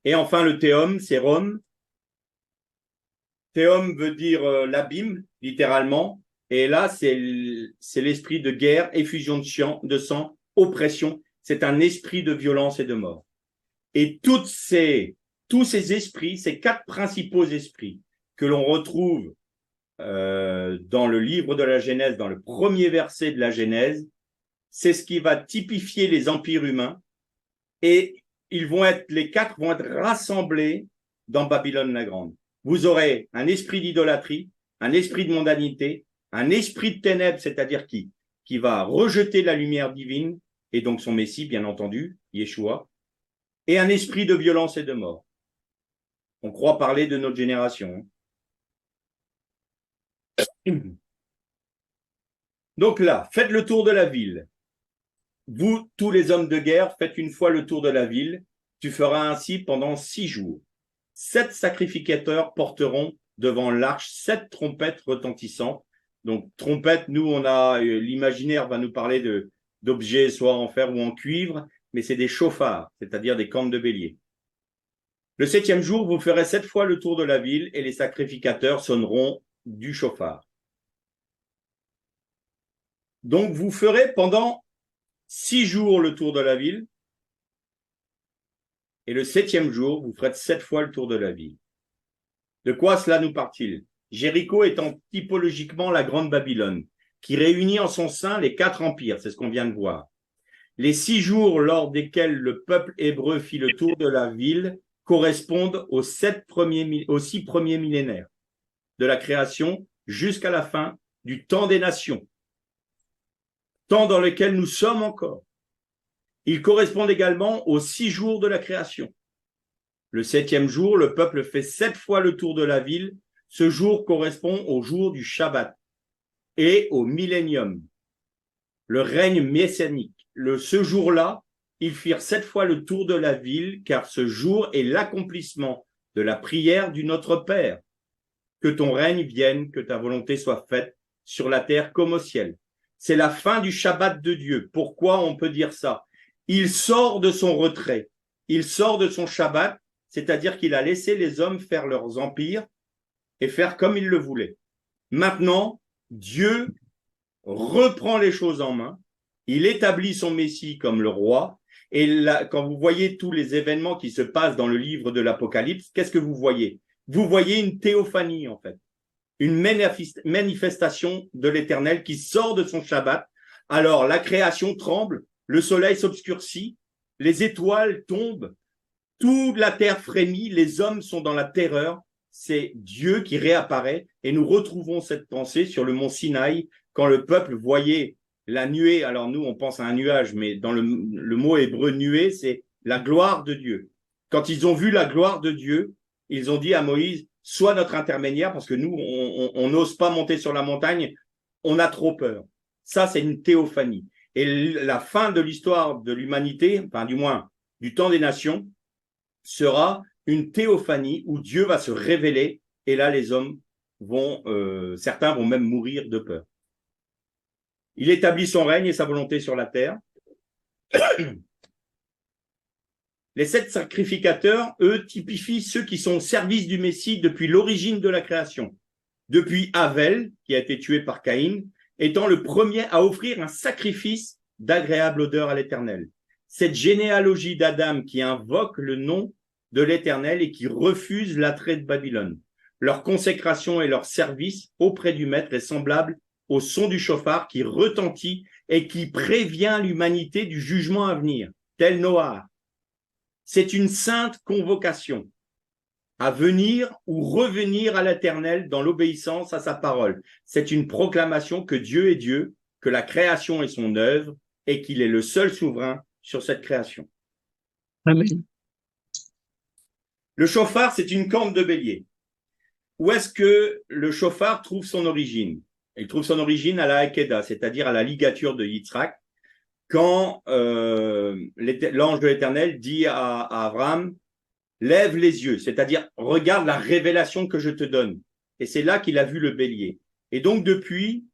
Et enfin, le Théom, c'est Rome. Théom veut dire l'abîme, littéralement. Et là, c'est l'esprit de guerre, effusion de sang, oppression. C'est un esprit de violence et de mort. Et tous ces esprits, ces 4 principaux esprits que l'on retrouve dans le livre de la Genèse, dans le premier verset de la Genèse, c'est ce qui va typifier les empires humains. Et les 4 vont être rassemblés dans Babylone la Grande. Vous aurez un esprit d'idolâtrie, un esprit de mondanité, un esprit de ténèbres, c'est-à-dire qui va rejeter la lumière divine, et donc son Messie, bien entendu, Yeshua, et un esprit de violence et de mort. On croit parler de notre génération. Donc là, faites le tour de la ville. Vous, tous les hommes de guerre, faites une fois le tour de la ville. Tu feras ainsi pendant 6 jours. 7 sacrificateurs porteront devant l'arche 7 trompettes retentissantes. Donc, trompettes, nous, l'imaginaire va nous parler d'objets soit en fer ou en cuivre, mais c'est des chauffards, c'est-à-dire des cornes de bélier. Le 7e jour, vous ferez 7 fois le tour de la ville et les sacrificateurs sonneront du chauffard. Donc, vous ferez pendant 6 jours le tour de la ville et le 7e jour, vous ferez 7 fois le tour de la ville. De quoi cela nous parle-t-il? Jéricho étant typologiquement la grande Babylone, qui réunit en son sein les 4 empires, c'est ce qu'on vient de voir. Les 6 jours lors desquels le peuple hébreu fit le tour de la ville correspondent aux 6 premiers millénaires de la création jusqu'à la fin du temps des nations, temps dans lequel nous sommes encore. Ils correspondent également aux 6 jours de la création. Le 7e jour, le peuple fait 7 fois le tour de la ville. Ce jour correspond au jour du Shabbat et au millénium, le règne messianique. Ce jour-là, ils firent 7 fois le tour de la ville, car ce jour est l'accomplissement de la prière du Notre Père. Que ton règne vienne, que ta volonté soit faite sur la terre comme au ciel. C'est la fin du Shabbat de Dieu. Pourquoi on peut dire ça? Il sort de son retrait. Il sort de son Shabbat, c'est-à-dire qu'il a laissé les hommes faire leurs empires et faire comme ils le voulaient. Maintenant, Dieu reprend les choses en main. Il établit son Messie comme le roi. Et là, quand vous voyez tous les événements qui se passent dans le livre de l'Apocalypse, qu'est-ce que vous voyez? Vous voyez une théophanie, en fait. Une manifestation de l'Éternel qui sort de son Shabbat. Alors, la création tremble, le soleil s'obscurcit, les étoiles tombent, toute la terre frémit, les hommes sont dans la terreur. C'est Dieu qui réapparaît et nous retrouvons cette pensée sur le mont Sinaï quand le peuple voyait la nuée. Alors nous, on pense à un nuage, mais dans le mot hébreu nuée, c'est la gloire de Dieu. Quand ils ont vu la gloire de Dieu, ils ont dit à Moïse, sois notre intermédiaire parce que nous, on n'ose pas monter sur la montagne, on a trop peur. Ça, c'est une théophanie. Et la fin de l'histoire de l'humanité, enfin du moins du temps des nations, sera une théophanie où Dieu va se révéler et là les hommes vont, certains vont même mourir de peur. Il établit son règne et sa volonté sur la terre. Les 7 sacrificateurs, eux, typifient ceux qui sont au service du Messie depuis l'origine de la création. Depuis Abel, qui a été tué par Caïn, étant le premier à offrir un sacrifice d'agréable odeur à l'Éternel. Cette généalogie d'Adam qui invoque le nom de l'Éternel et qui refuse l'attrait de Babylone. Leur consécration et leur service auprès du Maître est semblable au son du chauffard qui retentit et qui prévient l'humanité du jugement à venir, tel Noah. C'est une sainte convocation à venir ou revenir à l'Éternel dans l'obéissance à sa parole. C'est une proclamation que Dieu est Dieu, que la création est son œuvre et qu'il est le seul souverain sur cette création. Amen. Le chauffard, c'est une corne de bélier. Où est-ce que le chauffard trouve son origine? Il trouve son origine à la Hakeda, c'est-à-dire à la ligature de Yitzhak, quand l'ange de l'Éternel dit à Abraham, lève les yeux, c'est-à-dire regarde la révélation que je te donne. Et c'est là qu'il a vu le bélier. Et donc depuis,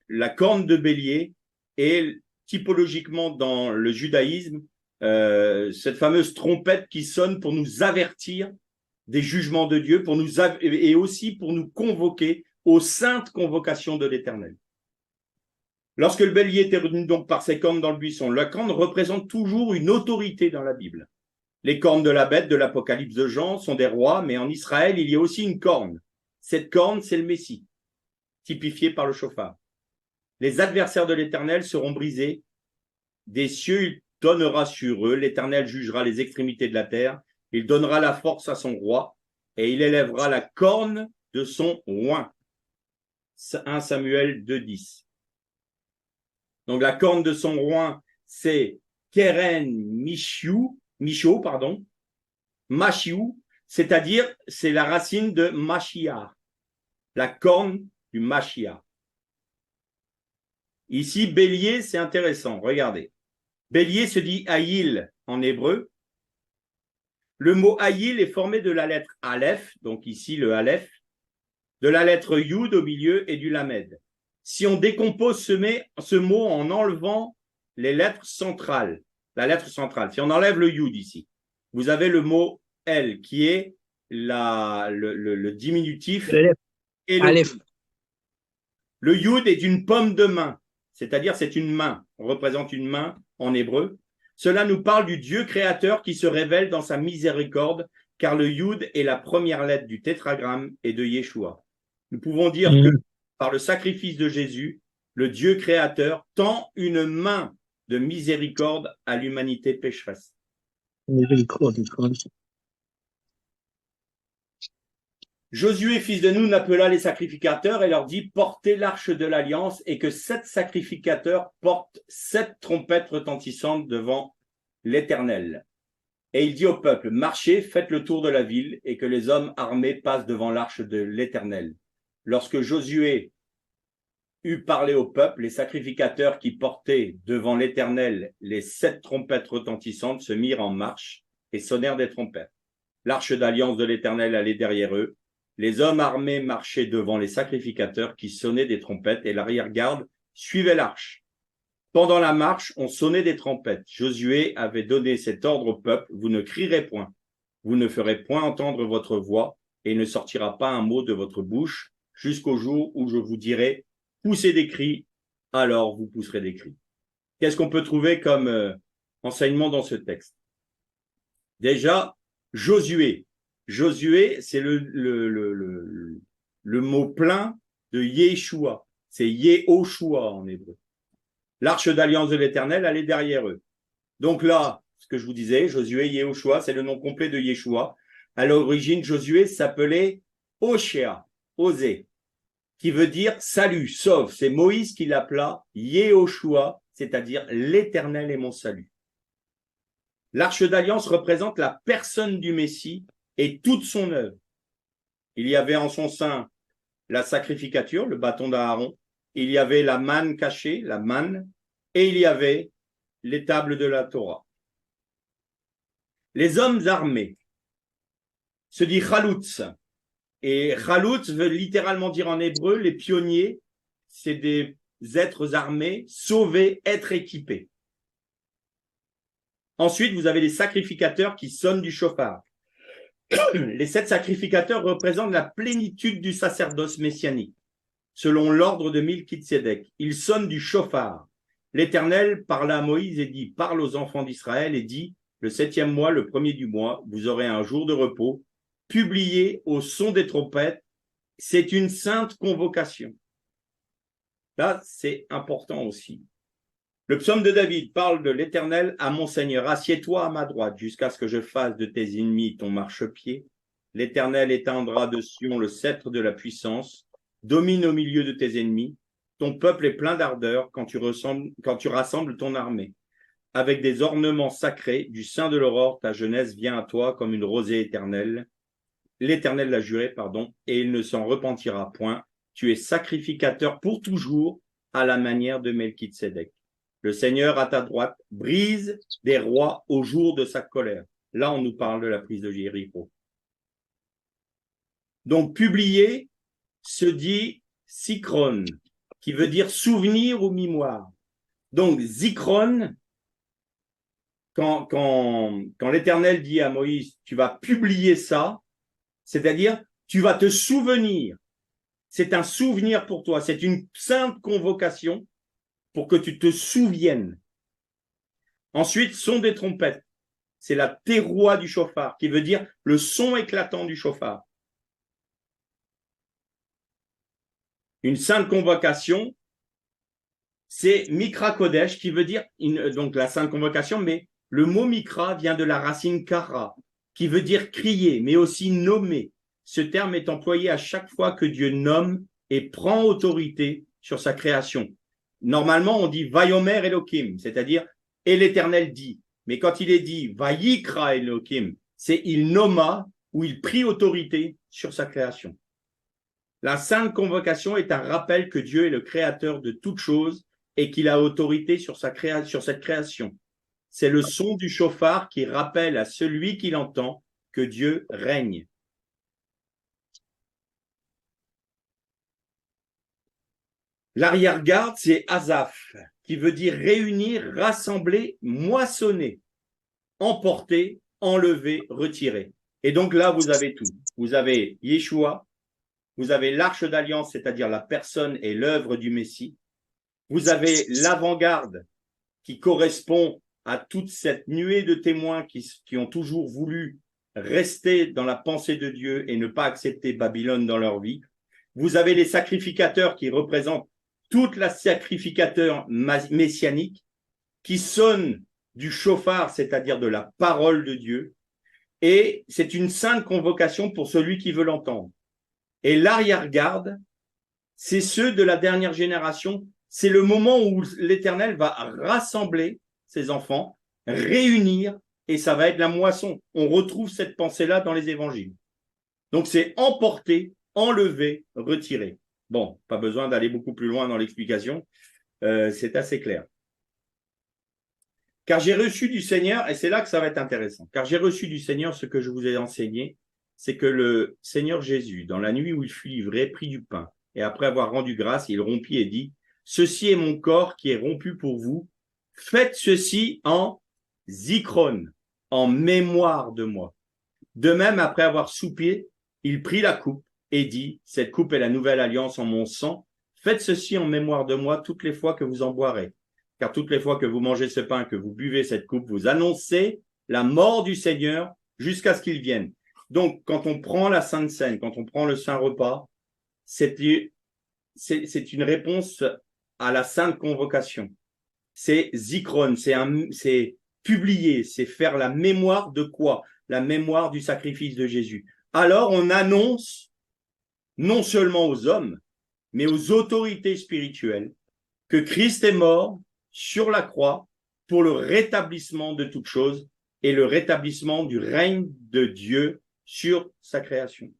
la corne de bélier est typologiquement dans le judaïsme cette fameuse trompette qui sonne pour nous avertir des jugements de Dieu, et aussi pour nous convoquer aux saintes convocations de l'Éternel. Lorsque le bélier était retenu donc par ses cornes dans le buisson, la corne représente toujours une autorité dans la Bible. Les cornes de la bête de l'Apocalypse de Jean sont des rois, mais en Israël, il y a aussi une corne. Cette corne, c'est le Messie, typifié par le chauffard. Les adversaires de l'Éternel seront brisés. Des cieux, il donnera sur eux. L'Éternel jugera les extrémités de la terre. Il donnera la force à son roi et il élèvera la corne de son oint. 1 Samuel 2,10. Donc la corne de son oint, c'est Keren Mishiou, Mashiou, c'est-à-dire c'est la racine de Mashiach, la corne du Mashiach. Ici, bélier, c'est intéressant, regardez. Bélier se dit Haïl en hébreu. Le mot Haïl est formé de la lettre Aleph, donc ici le Aleph, de la lettre Yud au milieu et du Lamed. Si on décompose ce mot en enlevant les lettres centrales, la lettre centrale, si on enlève le Yud ici, vous avez le mot El qui est le diminutif et Aleph. Le Yud est une pomme de main, c'est-à-dire c'est une main, on représente une main en hébreu. Cela nous parle du Dieu créateur qui se révèle dans sa miséricorde, car le Yud est la première lettre du tétragramme et de Yeshua. Nous pouvons dire que par le sacrifice de Jésus, le Dieu créateur tend une main de miséricorde à l'humanité pécheresse. Josué, fils de Nun, appela les sacrificateurs et leur dit « Portez l'arche de l'alliance et que 7 sacrificateurs portent 7 trompettes retentissantes devant l'Éternel. » Et il dit au peuple « Marchez, faites le tour de la ville et que les hommes armés passent devant l'arche de l'Éternel. » Lorsque Josué eut parlé au peuple, les sacrificateurs qui portaient devant l'Éternel les 7 trompettes retentissantes se mirent en marche et sonnèrent des trompettes. L'arche d'alliance de l'Éternel allait derrière eux. Les hommes armés marchaient devant les sacrificateurs qui sonnaient des trompettes et l'arrière-garde suivait l'arche. Pendant la marche, on sonnait des trompettes. Josué avait donné cet ordre au peuple, vous ne crierez point, vous ne ferez point entendre votre voix et il ne sortira pas un mot de votre bouche jusqu'au jour où je vous dirai, poussez des cris, alors vous pousserez des cris. Qu'est-ce qu'on peut trouver comme enseignement dans ce texte? Déjà, Josué. Josué, c'est le mot plein de Yeshua. C'est Yehoshua en hébreu. L'arche d'alliance de l'Éternel, elle est derrière eux. Donc là, ce que je vous disais, Josué, Yehoshua, c'est le nom complet de Yeshua. À l'origine, Josué s'appelait Oshéa, Osée, qui veut dire salut, sauve. C'est Moïse qui l'appela Yehoshua, c'est-à-dire l'Éternel est mon salut. L'arche d'alliance représente la personne du Messie et toute son œuvre. Il y avait en son sein la sacrificature, le bâton d'Aaron, il y avait la manne cachée, la manne, et il y avait les tables de la Torah. Les hommes armés se dit chaloutz, et chaloutz veut littéralement dire en hébreu, les pionniers, c'est des êtres armés, sauvés, être équipés. Ensuite, vous avez les sacrificateurs qui sonnent du chauffard. Les 7 sacrificateurs représentent la plénitude du sacerdoce messianique, selon l'ordre de Melchizedek. Ils sonnent du chauffard. L'Éternel parla à Moïse et dit, parle aux enfants d'Israël et dit, le 7e mois, le 1er du mois, vous aurez un jour de repos, publié au son des trompettes. C'est une sainte convocation. Là, c'est important aussi. Le psaume de David parle de l'Éternel à mon Seigneur. Assieds-toi à ma droite jusqu'à ce que je fasse de tes ennemis ton marchepied. L'Éternel étendra de Sion le sceptre de la puissance. Domine au milieu de tes ennemis. Ton peuple est plein d'ardeur quand tu rassembles ton armée. Avec des ornements sacrés, du sein de l'aurore, ta jeunesse vient à toi comme une rosée éternelle. L'Éternel l'a juré, et il ne s'en repentira point. Tu es sacrificateur pour toujours à la manière de Melchizedek. Le Seigneur à ta droite brise des rois au jour de sa colère. Là, on nous parle de la prise de Jéricho. Donc, publier se dit Zikron, qui veut dire souvenir ou mémoire. Donc, Zikron, quand l'Éternel dit à Moïse, tu vas publier ça, c'est-à-dire, tu vas te souvenir. C'est un souvenir pour toi. C'est une sainte convocation pour que tu te souviennes. Ensuite, son des trompettes. C'est la terroie du chauffard, qui veut dire le son éclatant du chauffard. Une sainte convocation, c'est Mikra Kodesh, qui veut dire, donc la sainte convocation, mais le mot Mikra vient de la racine Kara, qui veut dire crier, mais aussi nommer. Ce terme est employé à chaque fois que Dieu nomme et prend autorité sur sa création. Normalement, on dit Vayomer Elohim, c'est-à-dire et l'Éternel dit. Mais quand il est dit Vayikra Elohim, c'est il nomma ou il prit autorité sur sa création. La sainte convocation est un rappel que Dieu est le créateur de toutes choses et qu'il a autorité sur cette création. C'est le son du chauffard qui rappelle à celui qui l'entend que Dieu règne. L'arrière-garde, c'est Asaph, qui veut dire réunir, rassembler, moissonner, emporter, enlever, retirer. Et donc là, vous avez tout. Vous avez Yeshua, vous avez l'arche d'alliance, c'est-à-dire la personne et l'œuvre du Messie. Vous avez l'avant-garde qui correspond à toute cette nuée de témoins qui ont toujours voulu rester dans la pensée de Dieu et ne pas accepter Babylone dans leur vie. Vous avez les sacrificateurs qui représentent toute la sacrificateur messianique qui sonne du chauffard, c'est-à-dire de la parole de Dieu. Et c'est une sainte convocation pour celui qui veut l'entendre. Et l'arrière-garde, c'est ceux de la dernière génération. C'est le moment où l'Éternel va rassembler ses enfants, réunir, et ça va être la moisson. On retrouve cette pensée-là dans les évangiles. Donc c'est emporter, enlever, retirer. Bon, pas besoin d'aller beaucoup plus loin dans l'explication, c'est assez clair. Car j'ai reçu du Seigneur, et c'est là que ça va être intéressant, car j'ai reçu du Seigneur ce que je vous ai enseigné, c'est que le Seigneur Jésus, dans la nuit où il fut livré, prit du pain, et après avoir rendu grâce, il rompit et dit, ceci est mon corps qui est rompu pour vous, faites ceci en zikron, en mémoire de moi. De même, après avoir soupé, il prit la coupe et dit, cette coupe est la nouvelle alliance en mon sang, faites ceci en mémoire de moi toutes les fois que vous en boirez. Car toutes les fois que vous mangez ce pain, que vous buvez cette coupe, vous annoncez la mort du Seigneur jusqu'à ce qu'il vienne. Donc, quand on prend la Sainte Seine, quand on prend le Saint Repas, c'est une réponse à la Sainte Convocation. C'est zikron, c'est publier, c'est faire la mémoire de quoi? La mémoire du sacrifice de Jésus. Alors, on annonce non seulement aux hommes, mais aux autorités spirituelles que Christ est mort sur la croix pour le rétablissement de toutes choses et le rétablissement du règne de Dieu sur sa création.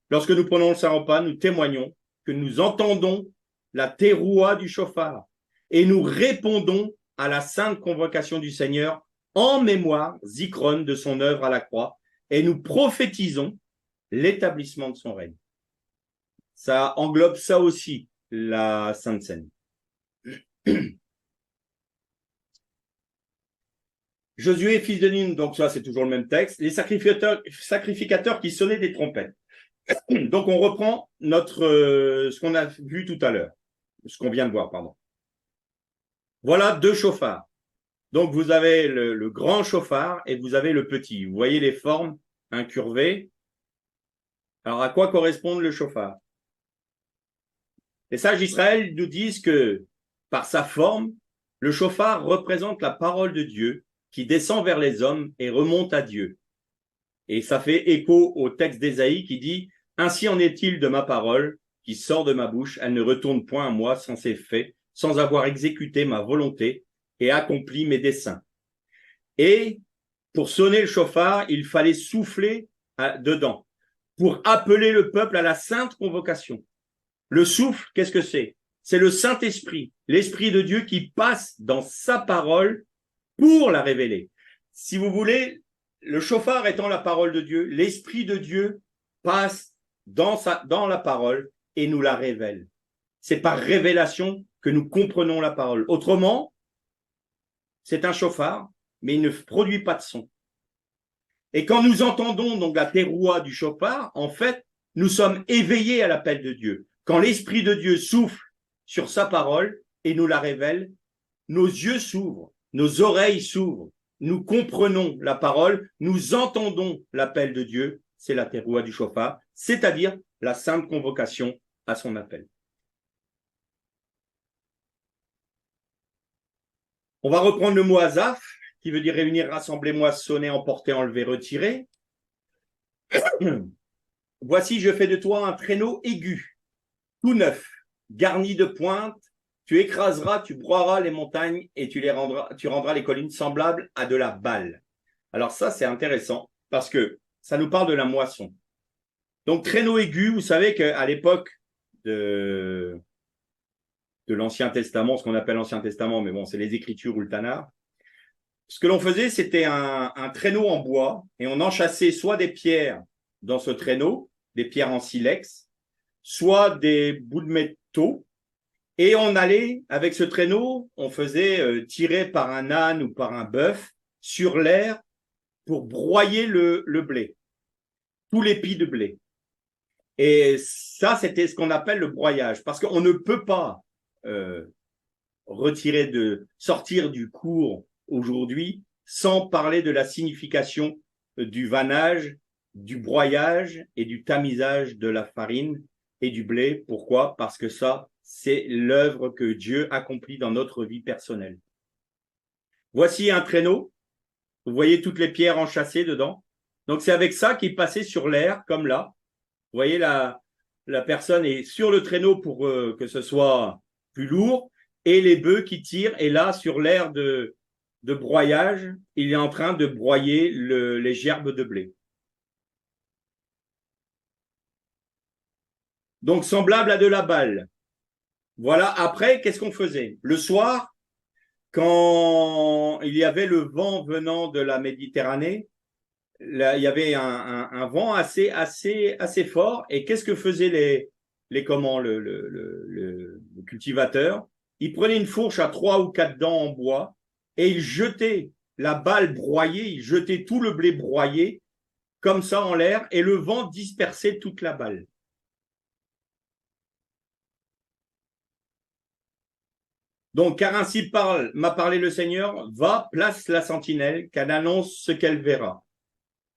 Lorsque nous prenons le Saint Repas, nous témoignons que nous entendons la teroua du chauffard et nous répondons à la sainte convocation du Seigneur en mémoire, zikron, de son œuvre à la croix, et nous prophétisons l'établissement de son règne. Ça englobe ça aussi, la Sainte Seine. Josué, fils de Nun, donc ça c'est toujours le même texte, les sacrificateurs qui sonnaient des trompettes. Donc on reprend ce qu'on a vu tout à l'heure, ce qu'on vient de voir, pardon. Voilà 2 chauffards. Donc vous avez le grand chauffard et vous avez le petit. Vous voyez les formes incurvées. Alors à quoi correspond le chauffard? Les sages d'Israël nous disent que par sa forme, le chauffard représente la parole de Dieu qui descend vers les hommes et remonte à Dieu. Et ça fait écho au texte d'Ésaïe qui dit « Ainsi en est-il de ma parole qui sort de ma bouche, elle ne retourne point à moi sans effet, sans avoir exécuté ma volonté et accompli mes desseins. » Et pour sonner le chauffard, il fallait souffler dedans pour appeler le peuple à la sainte convocation. Le souffle, qu'est-ce que c'est? C'est le Saint-Esprit, l'Esprit de Dieu qui passe dans sa parole pour la révéler. Si vous voulez, le chauffard étant la parole de Dieu, l'Esprit de Dieu passe dans la parole et nous la révèle. C'est par révélation que nous comprenons la parole. Autrement, c'est un chauffard, mais il ne produit pas de son. Et quand nous entendons donc la teroua du chauffard, en fait, nous sommes éveillés à l'appel de Dieu. Quand l'Esprit de Dieu souffle sur sa parole et nous la révèle, nos yeux s'ouvrent, nos oreilles s'ouvrent, nous comprenons la parole, nous entendons l'appel de Dieu, c'est la teroua du chauffard, c'est-à-dire la sainte convocation à son appel. On va reprendre le mot azaf, qui veut dire réunir, rassembler, moissonner, emporter, enlever, retirer. Voici, je fais de toi un traîneau aigu, tout neuf, garni de pointes. Tu écraseras, tu broieras les montagnes et tu rendras les collines semblables à de la balle. Alors ça, c'est intéressant parce que ça nous parle de la moisson. Donc, traîneau aigu, vous savez qu'à l'époque de l'Ancien Testament, ce qu'on appelle l'Ancien Testament, mais bon, c'est les Écritures ou le Tanakh, ce que l'on faisait, c'était un traîneau en bois et on enchâssait soit des pierres dans ce traîneau, des pierres en silex, soit des bouts de métaux. Et on allait, avec ce traîneau, on faisait tirer par un âne ou par un bœuf sur l'air pour broyer le blé, tout l'épi de blé. Et ça, c'était ce qu'on appelle le broyage, parce qu'on ne peut pas sortir du cours aujourd'hui sans parler de la signification du vannage, du broyage et du tamisage de la farine et du blé. Pourquoi? Parce que ça, c'est l'œuvre que Dieu accomplit dans notre vie personnelle. Voici un traîneau. Vous voyez toutes les pierres enchâssées dedans. Donc, c'est avec ça qu'il passait sur l'air, comme là. Vous voyez, la personne est sur le traîneau pour que ce soit plus lourd. Et les bœufs qui tirent. Et là, sur l'air de broyage, il est en train de broyer les gerbes de blé. Donc, semblable à de la balle. Voilà, après, qu'est-ce qu'on faisait? Le soir, quand il y avait le vent venant de la Méditerranée, là, il y avait un vent assez fort. Et qu'est-ce que faisaient comment, le cultivateur? Il prenait une fourche à 3 ou 4 dents en bois et il jetait la balle broyée, il jetait tout le blé broyé comme ça en l'air et le vent dispersait toute la balle. Donc, car ainsi m'a parlé le Seigneur, va, place la sentinelle, qu'elle annonce ce qu'elle verra.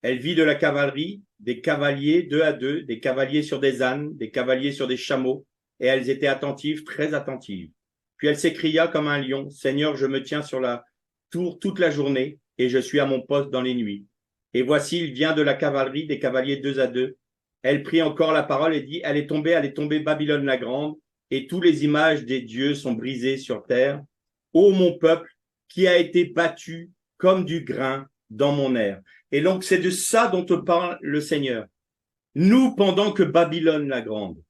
Elle vit de la cavalerie, des cavaliers 2 à 2, des cavaliers sur des ânes, des cavaliers sur des chameaux, et elles étaient attentives, très attentives. Puis elle s'écria comme un lion, Seigneur, je me tiens sur la tour toute la journée, et je suis à mon poste dans les nuits. Et voici, il vient de la cavalerie, des cavaliers 2 à 2. Elle prit encore la parole et dit, elle est tombée Babylone la grande, et tous les images des dieux sont brisées sur terre. Ô mon peuple, qui a été battu comme du grain dans mon air. Et donc, c'est de ça dont te parle le Seigneur. Nous, pendant que Babylone la grande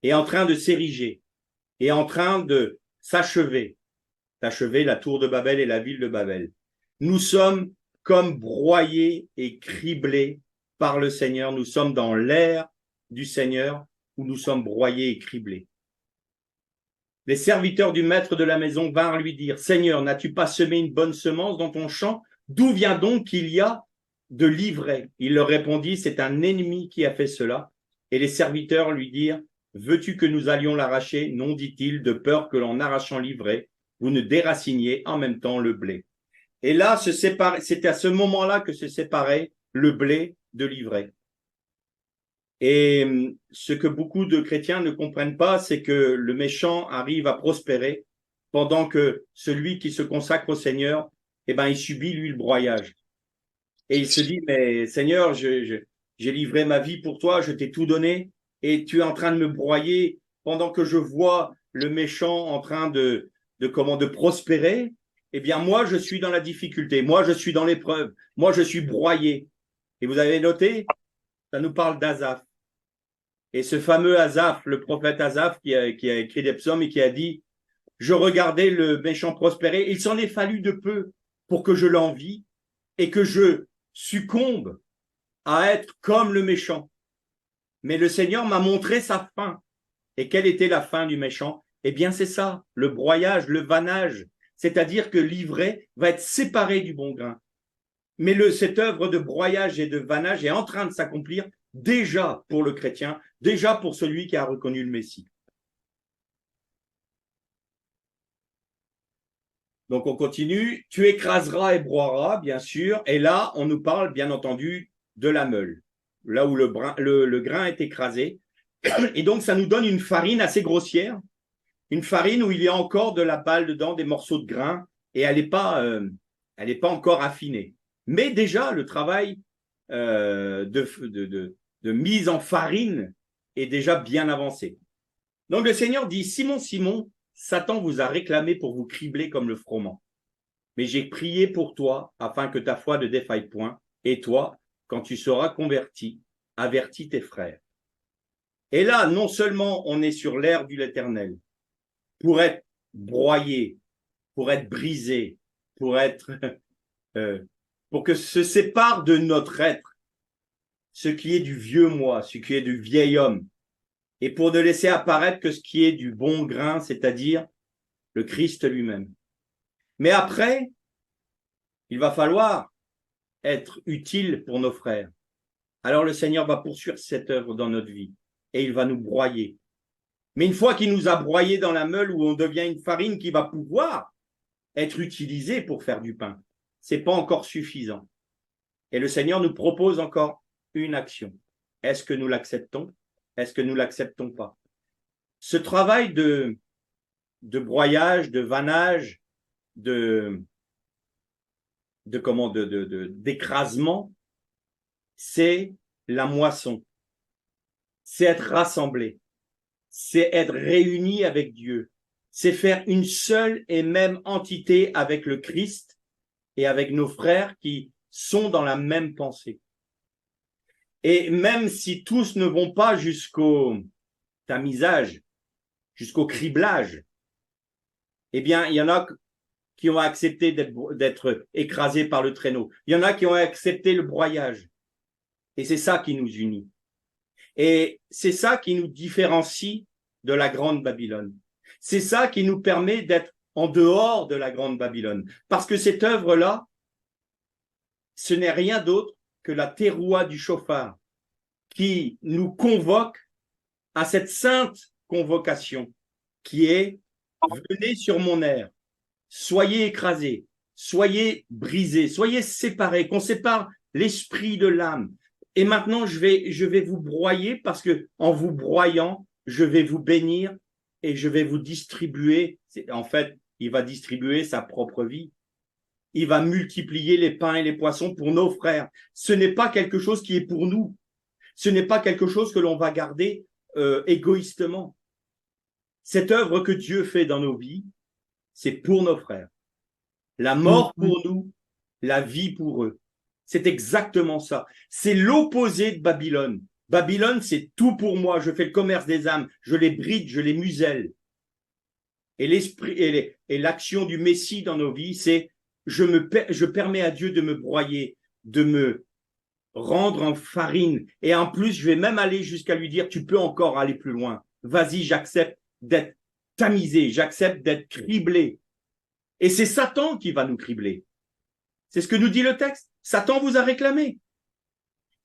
est en train de s'ériger, est en train de d'achever la tour de Babel et la ville de Babel, nous sommes comme broyés et criblés par le Seigneur. Nous sommes dans l'ère du Seigneur où nous sommes broyés et criblés. Les serviteurs du maître de la maison vinrent lui dire, Seigneur, n'as-tu pas semé une bonne semence dans ton champ? D'où vient donc qu'il y a de l'ivraie? Il leur répondit, c'est un ennemi qui a fait cela. Et les serviteurs lui dirent, veux-tu que nous allions l'arracher? Non, dit-il, de peur que l'en arrachant l'ivraie, vous ne déraciniez en même temps le blé. Et là, c'était à ce moment-là que se séparait le blé de l'ivraie. Et ce que beaucoup de chrétiens ne comprennent pas, c'est que le méchant arrive à prospérer pendant que celui qui se consacre au Seigneur, eh ben, il subit, lui, le broyage. Et il se dit, mais Seigneur, j'ai livré ma vie pour toi, je t'ai tout donné, et tu es en train de me broyer pendant que je vois le méchant en train de prospérer. Eh bien, moi, je suis dans la difficulté. Moi, je suis dans l'épreuve. Moi, je suis broyé. Et vous avez noté, ça nous parle d'Asaph. Et ce fameux Asaph, le prophète Asaph qui a écrit des psaumes et qui a dit, je regardais le méchant prospérer, il s'en est fallu de peu pour que je l'envie et que je succombe à être comme le méchant. Mais le Seigneur m'a montré sa fin. Et quelle était la fin du méchant? Eh bien, c'est ça, le broyage, le vannage. C'est-à-dire que l'ivraie va être séparée du bon grain. Mais cette œuvre de broyage et de vannage est en train de s'accomplir déjà pour le chrétien, déjà pour celui qui a reconnu le Messie. Donc on continue, tu écraseras et broieras, bien sûr, et là on nous parle bien entendu de la meule, là où le grain est écrasé, et donc ça nous donne une farine assez grossière, une farine où il y a encore de la balle dedans, des morceaux de grain, et elle n'est pas encore affinée. Mais déjà le travail de mise en farine est déjà bien avancé. Donc le Seigneur dit, Simon, Simon, Satan vous a réclamé pour vous cribler comme le froment. Mais j'ai prié pour toi afin que ta foi ne défaille point. Et toi, quand tu seras converti, avertis tes frères. Et là, non seulement on est sur l'ère de l'Éternel, pour être broyé, pour être brisé, pour être, pour que se sépare de notre être ce qui est du vieux moi, ce qui est du vieil homme, et pour ne laisser apparaître que ce qui est du bon grain, c'est-à-dire le Christ lui-même. Mais après, il va falloir être utile pour nos frères. Alors le Seigneur va poursuivre cette œuvre dans notre vie et il va nous broyer. Mais une fois qu'il nous a broyés dans la meule où on devient une farine qui va pouvoir être utilisée pour faire du pain, c'est pas encore suffisant. Et le Seigneur nous propose encore une action. Est-ce que nous l'acceptons? Est-ce que nous l'acceptons pas? Ce travail de broyage, de vannage, d'écrasement, c'est la moisson. C'est être rassemblé. C'est être réuni avec Dieu. C'est faire une seule et même entité avec le Christ et avec nos frères qui sont dans la même pensée. Et même si tous ne vont pas jusqu'au tamisage, jusqu'au criblage, eh bien, il y en a qui ont accepté d'être écrasés par le traîneau. Il y en a qui ont accepté le broyage. Et c'est ça qui nous unit. Et c'est ça qui nous différencie de la Grande Babylone. C'est ça qui nous permet d'être en dehors de la Grande Babylone. Parce que cette œuvre-là, ce n'est rien d'autre que la teroua du chauffard qui nous convoque à cette sainte convocation qui est « Venez sur mon air, soyez écrasés, soyez brisés, soyez séparés, qu'on sépare l'esprit de l'âme. Et maintenant, je vais vous broyer parce que en vous broyant, je vais vous bénir et je vais vous distribuer. » En fait, il va distribuer sa propre vie. Il va multiplier les pains et les poissons pour nos frères. Ce n'est pas quelque chose qui est pour nous. Ce n'est pas quelque chose que l'on va garder égoïstement. Cette œuvre que Dieu fait dans nos vies, c'est pour nos frères. La mort pour nous, la vie pour eux. C'est exactement ça. C'est l'opposé de Babylone. Babylone, c'est tout pour moi. Je fais le commerce des âmes. Je les bride, je les muselle. Et l'esprit et l'action du Messie dans nos vies, c'est je permets à Dieu de me broyer, de me rendre en farine. Et en plus, je vais même aller jusqu'à lui dire, tu peux encore aller plus loin. Vas-y, j'accepte d'être tamisé, j'accepte d'être criblé. Et c'est Satan qui va nous cribler. C'est ce que nous dit le texte. Satan vous a réclamé.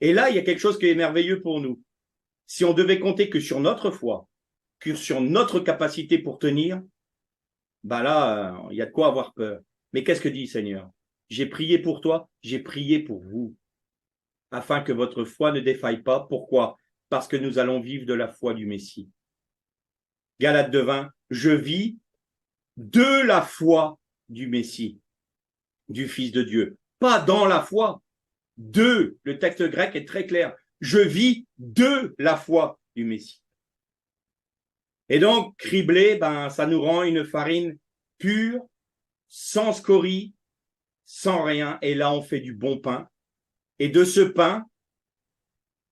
Et là, il y a quelque chose qui est merveilleux pour nous. Si on devait compter que sur notre foi, que sur notre capacité pour tenir, bah là, il y a de quoi avoir peur. Mais qu'est-ce que dit Seigneur? J'ai prié pour toi, j'ai prié pour vous, afin que votre foi ne défaille pas. Pourquoi? Parce que nous allons vivre de la foi du Messie. Galates 2:20, je vis de la foi du Messie, du Fils de Dieu. Pas dans la foi, de. Le texte grec est très clair. Je vis de la foi du Messie. Et donc, criblé, ça nous rend une farine pure, sans scorie, sans rien. Et là, on fait du bon pain. Et de ce pain,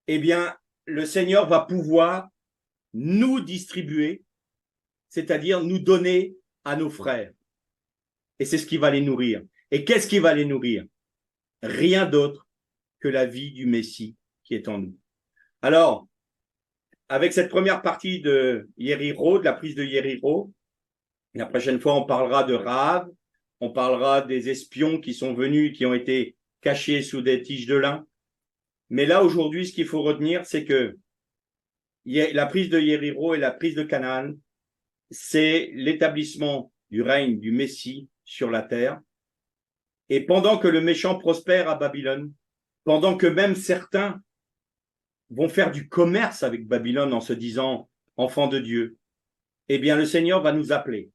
eh bien, le Seigneur va pouvoir nous distribuer, c'est-à-dire nous donner à nos frères. Et c'est ce qui va les nourrir. Et qu'est-ce qui va les nourrir? Rien d'autre que la vie du Messie qui est en nous. Alors, avec cette première partie de Yérirô, de la prise de Yérirô, la prochaine fois, on parlera de Rahab, on parlera des espions qui sont venus, qui ont été cachés sous des tiges de lin. Mais là, aujourd'hui, ce qu'il faut retenir, c'est que la prise de Yérirô et la prise de Canaan, c'est l'établissement du règne du Messie sur la terre. Et pendant que le méchant prospère à Babylone, pendant que même certains vont faire du commerce avec Babylone en se disant enfants de Dieu, eh bien le Seigneur va nous appeler.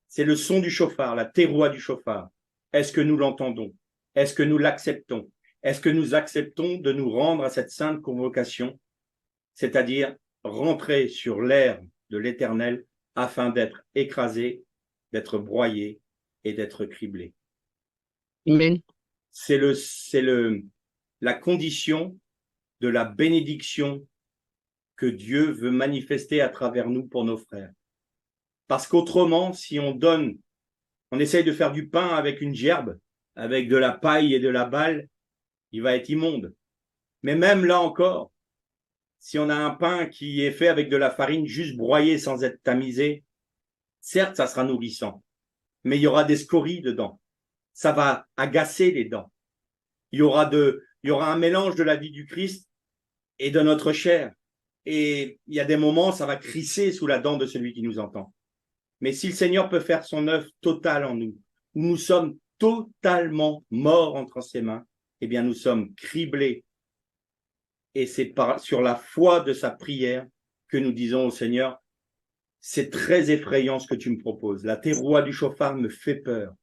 C'est le son du chauffard, la teroua du chauffard. Est-ce que nous l'entendons? Est-ce que nous l'acceptons? Est-ce que nous acceptons de nous rendre à cette sainte convocation, c'est-à-dire rentrer sur l'air de l'Éternel afin d'être écrasé, d'être broyé et d'être criblé? Amen. C'est la condition de la bénédiction que Dieu veut manifester à travers nous pour nos frères. Parce qu'autrement, si on donne, on essaye de faire du pain avec une gerbe, avec de la paille et de la balle, il va être immonde. Mais même là encore, si on a un pain qui est fait avec de la farine juste broyée sans être tamisé, certes, ça sera nourrissant, mais il y aura des scories dedans. Ça va agacer les dents. Il y aura un mélange de la vie du Christ et de notre chair. Et il y a des moments, ça va crisser sous la dent de celui qui nous entend. Mais si le Seigneur peut faire son œuvre totale en nous, où nous sommes totalement morts entre ses mains, eh bien nous sommes criblés. Et c'est sur la foi de sa prière que nous disons au Seigneur, c'est très effrayant ce que tu me proposes. La teroua du chauffard me fait peur.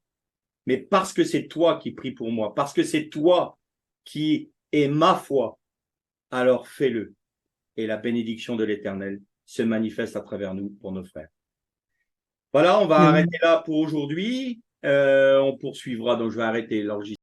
Mais parce que c'est toi qui pries pour moi, parce que c'est toi qui es ma foi, alors fais-le. Et la bénédiction de l'Éternel se manifeste à travers nous pour nos frères. Voilà, on va arrêter là pour aujourd'hui. On poursuivra, donc je vais arrêter l'enregistrement.